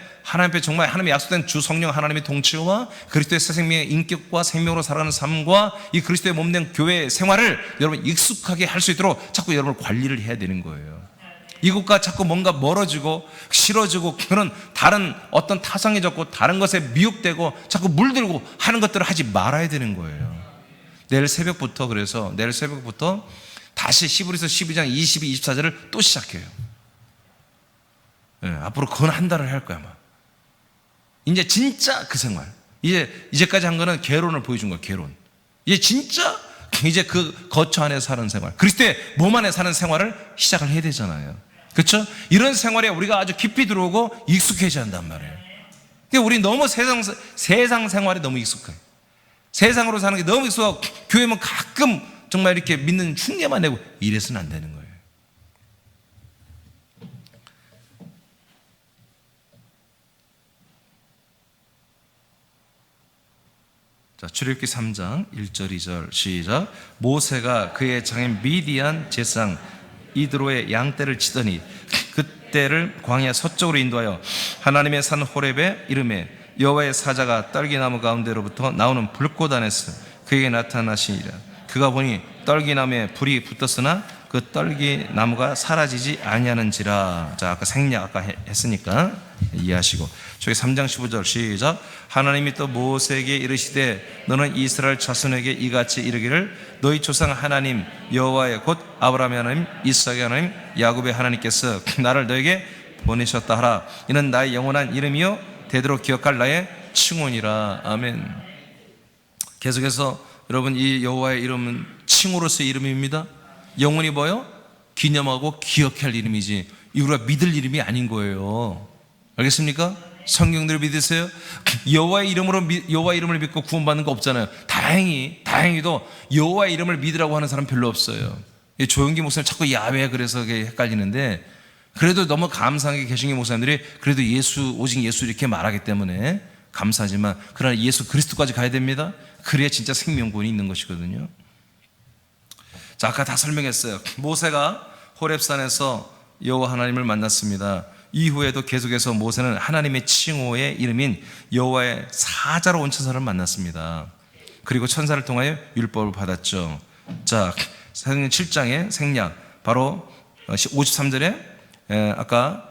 정말 하나님의 약속된 주 성령 하나님의 통치와 그리스도의 새 생명의 인격과 생명으로 살아가는 삶과 이 그리스도의 몸된 교회의 생활을 여러분 익숙하게 할 수 있도록 자꾸 여러분 관리를 해야 되는 거예요. 이것과 자꾸 뭔가 멀어지고 싫어지고 그런 다른 어떤 타성이 졌고 다른 것에 미혹되고 자꾸 물들고 하는 것들을 하지 말아야 되는 거예요. 내일 새벽부터 다시 히브리서 12장 22, 24절을 또 시작해요. 앞으로 건 한 달을 할 거야, 아마. 이제 진짜 그 생활. 이제까지 한 거는 개론을 보여준 거야, 개론. 이제 그 거처 안에 사는 생활, 그리스도의 몸 안에 사는 생활을 시작을 해야 되잖아요. 그렇죠? 이런 생활에 우리가 아주 깊이 들어오고 익숙해져야 한단 말이에요. 그러니까 우리 너무 세상 생활에 너무 익숙해요. 세상으로 사는 게 너무 익숙하고 교회면 가끔 정말 이렇게 믿는 흉내만 내고 이래서는 안 되는 거예요. 자, 출애굽기 3장 1절 2절 시작. 모세가 그의 장인 미디안 제사장 이드로의 양떼를 치더니 그때를 광야 서쪽으로 인도하여 하나님의 산 호렙에 이르매 여호와의 사자가 떨기나무 가운데로부터 나오는 불꽃 안에서 그에게 나타나시니라. 그가 보니 떨기나무에 불이 붙었으나 그 떨기나무가 사라지지 아니하는지라. 자, 아까 생략 아까 했으니까 이해하시고 저기 3장 15절 시작. 하나님이 또 모세에게 이르시되 너는 이스라엘 자손에게 이같이 이르기를 너희 조상 하나님 여호와의 곧 아브라함의 하나님 이삭의 하나님 야곱의 하나님께서 나를 너에게 보내셨다 하라. 이는 나의 영원한 이름이요 대대로 기억할 나의 칭혼이라. 아멘. 계속해서 여러분, 이 여호와의 이름은 칭호로서의 이름입니다. 영원히 뭐요? 기념하고 기억할 이름이지 우리가 믿을 이름이 아닌 거예요. 알겠습니까? 성경대로 믿으세요? 여호와의 이름을 믿고 구원받는 거 없잖아요. 다행히도 여호와의 이름을 믿으라고 하는 사람 별로 없어요. 조용기 목사님 자꾸 야외 그래서 헷갈리는데, 그래도 너무 감사하게 개신교 목사님들이 그래도 오직 예수 이렇게 말하기 때문에 감사하지만, 그러나 예수 그리스도까지 가야 됩니다. 그래야 진짜 생명권이 있는 것이거든요. 자, 아까 다 설명했어요. 모세가 호렙산에서 여호와 하나님을 만났습니다. 이후에도 계속해서 모세는 하나님의 칭호의 이름인 여호와의 사자로 온 천사를 만났습니다. 그리고 천사를 통하여 율법을 받았죠. 자, 사도행전 7장의 생략, 바로 53절에 아까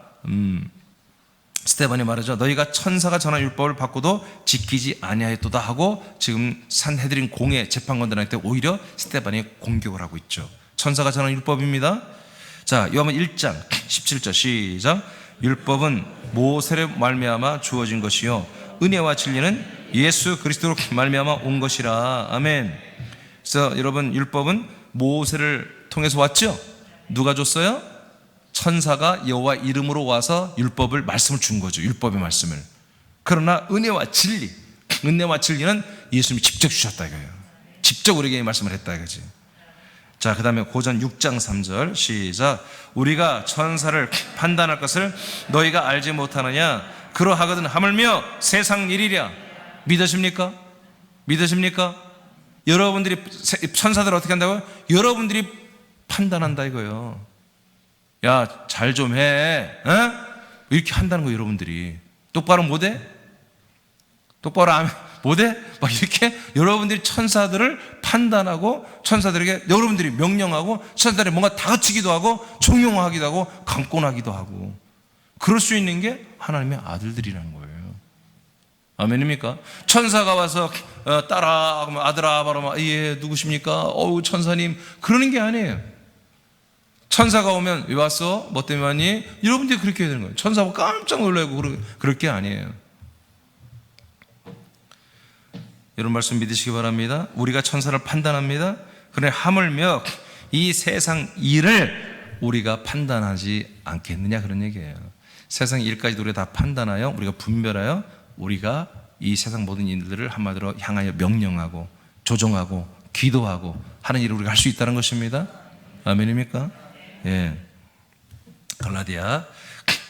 스데반이 말하죠. 너희가 천사가 전한 율법을 받고도 지키지 아니하였도다 하고, 지금 산헤드린 공회 재판관들한테 오히려 스데반이 공격을 하고 있죠. 천사가 전한 율법입니다. 자, 요한복음 1장 17절 시작. 율법은 모세로 말미암아 주어진 것이요 은혜와 진리는 예수 그리스도로 말미암아 온 것이라. 아멘. 그래서 여러분, 율법은 모세를 통해서 왔죠. 누가 줬어요? 천사가 여호와 이름으로 와서 말씀을 준 거죠. 율법의 말씀을. 그러나 은혜와 진리는 예수님이 직접 주셨다 이거예요. 직접 우리에게 말씀을 했다 이거지. 자, 그 다음에 고전 6장 3절 시작. 우리가 천사를 판단할 것을 너희가 알지 못하느냐? 그러하거든 하물며 세상 일이랴. 믿으십니까? 여러분들이 천사들을 어떻게 한다고요? 여러분들이 판단한다 이거예요. 야, 잘 좀 해. 이렇게 한다는 거예요. 여러분들이 똑바로 못해? 똑바로 못해? 막 이렇게 여러분들이 천사들을 판단하고, 천사들에게 여러분들이 명령하고, 천사들이 뭔가 다그치기도 하고, 종용하기도 하고, 강권하기도 하고, 그럴 수 있는 게 하나님의 아들들이라는 거예요. 아멘입니까? 천사가 와서 딸아, 아들아, 바로 예, 누구십니까? 어우, 천사님, 그러는 게 아니에요. 천사가 오면 왜 왔어? 뭐 때문에 왔니? 여러분들이 그렇게 해야 되는 거예요. 천사가 깜짝 놀라고 그럴 게 아니에요. 이런 말씀 믿으시기 바랍니다. 우리가 천사를 판단합니다. 그러나 하물며 이 세상 일을 우리가 판단하지 않겠느냐, 그런 얘기예요. 세상 일까지도 우리가 다 판단하여, 우리가 분별하여, 우리가 이 세상 모든 일들을 한마디로 향하여 명령하고 조종하고 기도하고 하는 일을 우리가 할 수 있다는 것입니다. 아멘입니까? 예. 갈라디아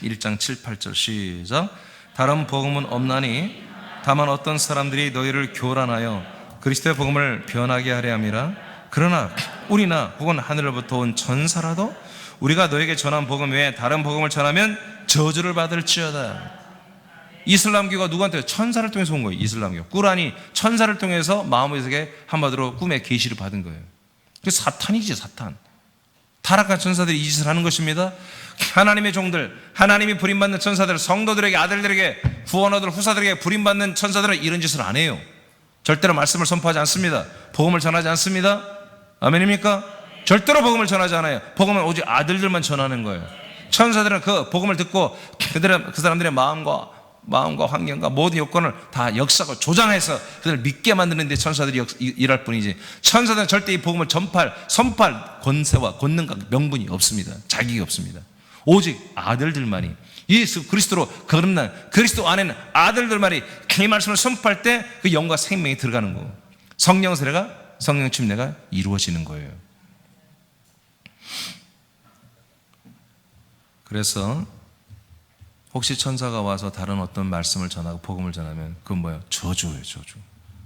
1장 7, 8절 시작. 다른 복음은 없나니 다만 어떤 사람들이 너희를 교란하여 그리스도의 복음을 변하게 하려 함이라. 그러나 우리나 혹은 하늘로부터 온 천사라도 우리가 너에게 전한 복음 외에 다른 복음을 전하면 저주를 받을지어다. 이슬람교가 누구한테? 천사를 통해서 온 거예요. 이슬람교 꾸란이 천사를 통해서 마음에게 한마디로 꿈에 계시를 받은 거예요. 그 사탄이지, 사탄. 타락한 천사들이 이 짓을 하는 것입니다. 하나님의 종들, 하나님이 부림받는 천사들, 성도들에게, 아들들에게, 구원 얻을 후사들에게 부림받는 천사들은 이런 짓을 안 해요. 절대로 말씀을 선포하지 않습니다. 복음을 전하지 않습니다. 아멘입니까? 절대로 복음을 전하지 않아요. 복음은 오직 아들들만 전하는 거예요. 천사들은 그 복음을 듣고 그 사람들의 마음과 환경과 모든 요건을 다 역사고 조장해서 그들을 믿게 만드는 데 천사들이 일할 뿐이지, 천사들은 절대 이 복음을 선포할 권세와 권능과 명분이 없습니다. 자격이 없습니다. 오직 아들들만이, 예수 그리스도로 거듭난 그리스도 안에는 아들들만이 이 말씀을 선포할 때 그 영과 생명이 들어가는 거고, 성령 세례가, 성령 침례가 이루어지는 거예요. 그래서 혹시 천사가 와서 다른 어떤 말씀을 전하고 복음을 전하면 그건 뭐예요? 저주예요, 저주.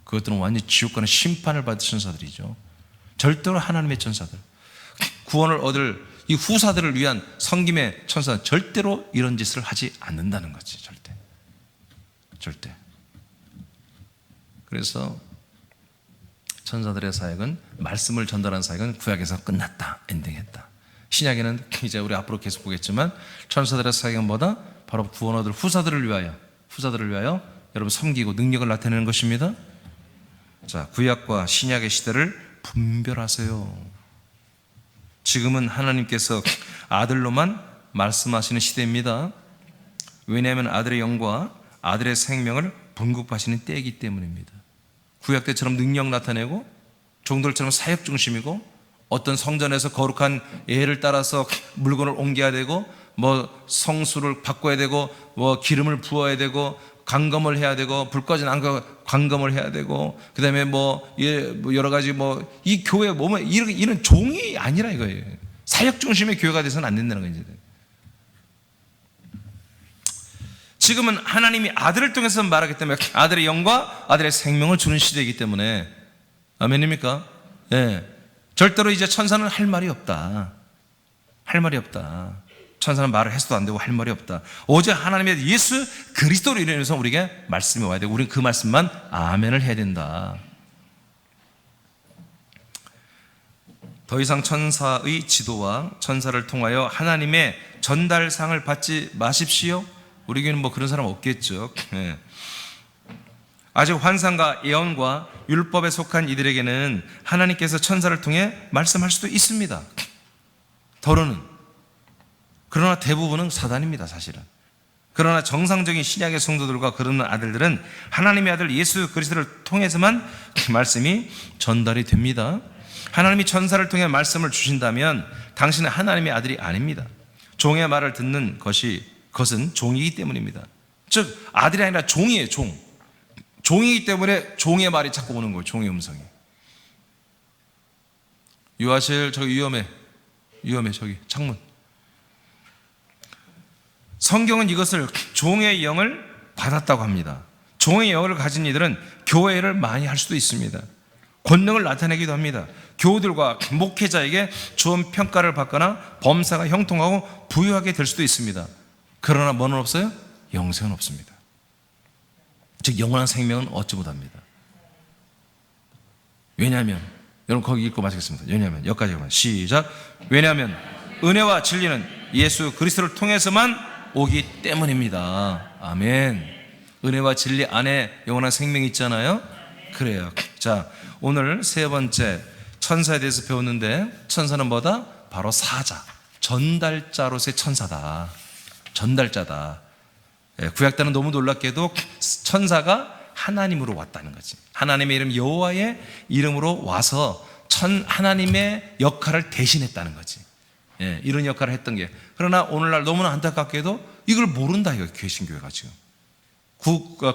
그것들은 완전히 지옥 가는 심판을 받을 천사들이죠. 절대로 하나님의 천사들, 구원을 얻을 이 후사들을 위한 성김의 천사는 절대로 이런 짓을 하지 않는다는 거지. 절대. 그래서 천사들의 사역은, 말씀을 전달하는 사역은 구약에서 끝났다, 엔딩했다. 신약에는 이제 우리 앞으로 계속 보겠지만 천사들의 사역은 뭐다? 바로 구원 얻을 후사들을 위하여 여러분 섬기고 능력을 나타내는 것입니다. 자, 구약과 신약의 시대를 분별하세요. 지금은 하나님께서 아들로만 말씀하시는 시대입니다. 왜냐하면 아들의 영과 아들의 생명을 분급하시는 때이기 때문입니다. 구약 때처럼 능력 나타내고 종들처럼 사역 중심이고 어떤 성전에서 거룩한 예를 따라서 물건을 옮겨야 되고 뭐 성수를 바꿔야 되고 뭐 기름을 부어야 되고 관검을 해야 되고 불 꺼진 관검을 해야 되고 그다음에 뭐 여러 가지 뭐 이 교회 몸에 이런 종이 아니라 이거예요. 사역 중심의 교회가 돼서는 안 된다는 거예요. 지금은 하나님이 아들을 통해서 말하기 때문에 아들의 영과 아들의 생명을 주는 시대이기 때문에 아멘입니까? 예. 절대로 이제 천사는 할 말이 없다. 할 말이 없다. 천사는 말을 해서도 안 되고 할 말이 없다. 오직 하나님의 예수 그리스도로 인해서 우리에게 말씀이 와야 되고 우리는 그 말씀만 아멘을 해야 된다. 더 이상 천사의 지도와 천사를 통하여 하나님의 전달상을 받지 마십시오. 우리 교회는 뭐 그런 사람 없겠죠. 네. 아직 환상과 예언과 율법에 속한 이들에게는 하나님께서 천사를 통해 말씀할 수도 있습니다. 더러는. 그러나 대부분은 사단입니다, 사실은. 그러나 정상적인 신약의 성도들과 그런 아들들은 하나님의 아들 예수 그리스도를 통해서만 말씀이 전달이 됩니다. 하나님이 천사를 통해 말씀을 주신다면 당신은 하나님의 아들이 아닙니다. 종의 말을 듣는 것은 종이기 때문입니다. 즉 아들이 아니라 종이에요. 종이기 때문에 종의 말이 자꾸 오는 거예요. 종의 음성이. 유아실 저기 위험해 저기 창문. 성경은 이것을 종의 영을 받았다고 합니다. 종의 영을 가진 이들은 교회를 많이 할 수도 있습니다. 권능을 나타내기도 합니다. 교우들과 목회자에게 좋은 평가를 받거나 범사가 형통하고 부유하게 될 수도 있습니다. 그러나 뭐는 없어요? 영생은 없습니다. 즉 영원한 생명은 얻지 못합니다. 왜냐하면 여러분 거기 읽고 마치겠습니다. 왜냐하면 여기까지만 시작. 왜냐하면 은혜와 진리는 예수 그리스도를 통해서만 오기 때문입니다. 아멘. 은혜와 진리 안에 영원한 생명이 있잖아요. 그래요. 자, 오늘 세 번째 천사에 대해서 배웠는데 천사는 뭐다? 바로 사자, 전달자로서의 천사다. 전달자다. 구약 때는 너무 놀랍게도 천사가 하나님으로 왔다는 거지. 하나님의 이름 여호와의 이름으로 와서 하나님의 역할을 대신했다는 거지. 예, 이런 역할을 했던 게. 그러나 오늘날 너무나 안타깝게도 이걸 모른다 이거 개신교회가 지금.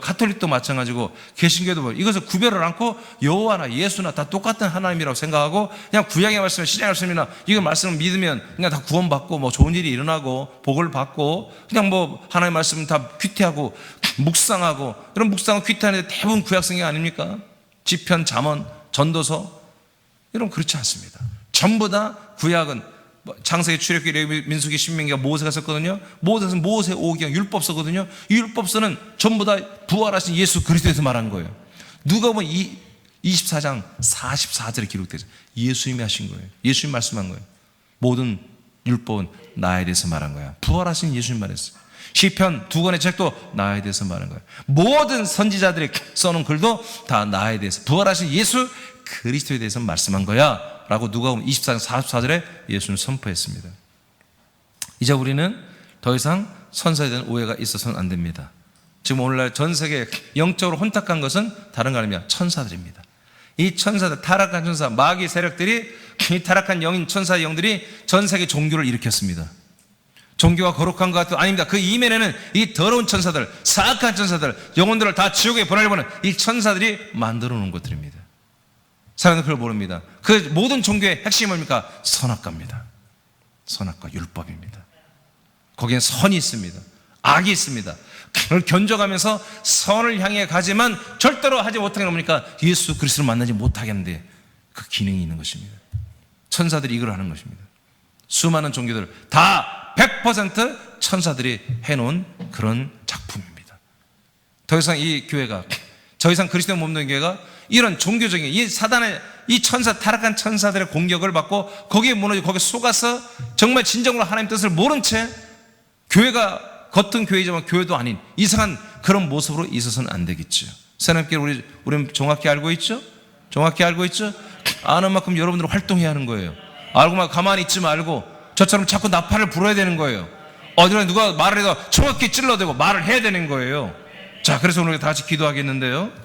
가톨릭도 마찬가지고 개신교도 이것을 구별을 않고 여호와나 예수나 다 똑같은 하나님이라고 생각하고 그냥 구약의 말씀, 신약의 말씀이나 이거 말씀을 믿으면 그냥 다 구원받고 뭐 좋은 일이 일어나고 복을 받고 그냥 뭐 하나님의 말씀은 다 퀴티하고 묵상하고 그런 묵상은 퀴티하는데 대부분 구약 성경 아닙니까? 시편, 잠언, 전도서 이런 그렇지 않습니다. 전부 다 구약은 창세기, 출애굽기, 레위기, 민수기, 신명기가 모세가 썼거든요. 모세는 모세 오경 율법서거든요. 이 율법서는 전부 다 부활하신 예수 그리스도에서 말한 거예요. 누가복음 24장 44절에 기록되죠. 예수님이 하신 거예요. 예수님 말씀한 거예요. 모든 율법은 나에 대해서 말한 거야. 부활하신 예수님 말했어요. 시편 두 권의 책도 나에 대해서 말한 거예요. 모든 선지자들이 써놓은 글도 다 나에 대해서 부활하신 예수 그리스도에 대해서 말씀한 거야 라고 누가복음 24장 44절에 예수는 선포했습니다. 이제 우리는 더 이상 천사에 대한 오해가 있어서는 안 됩니다. 지금 오늘날 전 세계에 영적으로 혼탁한 것은 다른 거 아닙니다. 천사들입니다. 이 천사들, 타락한 천사, 마귀 세력들이 이 타락한 영인 천사의 영들이 전 세계 종교를 일으켰습니다. 종교가 거룩한 것 같아도 아닙니다. 그 이면에는 이 더러운 천사들, 사악한 천사들, 영혼들을 다 지옥에 보내려고 하는 이 천사들이 만들어 놓은 것들입니다. 사람들은 그걸 모릅니다. 그 모든 종교의 핵심이 뭡니까? 선악과입니다. 선악과, 율법입니다. 거기엔 선이 있습니다. 악이 있습니다. 그걸 견뎌가면서 선을 향해 가지만 절대로 하지 못하게 뭡니까? 예수 그리스도를 만나지 못하겠는데 그 기능이 있는 것입니다. 천사들이 이걸 하는 것입니다. 수많은 종교들 다 100% 천사들이 해놓은 그런 작품입니다. 더 이상 이 교회가, 더 이상 그리스도의 몸된 교회가 이런 종교적인 이 사단의 이 천사, 타락한 천사들의 공격을 받고 거기에 무너지고 거기에 속아서 정말 진정으로 하나님 뜻을 모른 채 교회가 겉은 교회지만 교회도 아닌 이상한 그런 모습으로 있어서는 안 되겠죠. 새삼께 우리는 정확히 알고 있죠? 정확히 알고 있죠? 아는 만큼 여러분들은 활동해야 하는 거예요. 알고만 가만히 있지 말고 저처럼 자꾸 나팔을 불어야 되는 거예요. 어디나 누가 말을 해도 정확히 찔러대고 말을 해야 되는 거예요. 자, 그래서 오늘 다 같이 기도하겠는데요.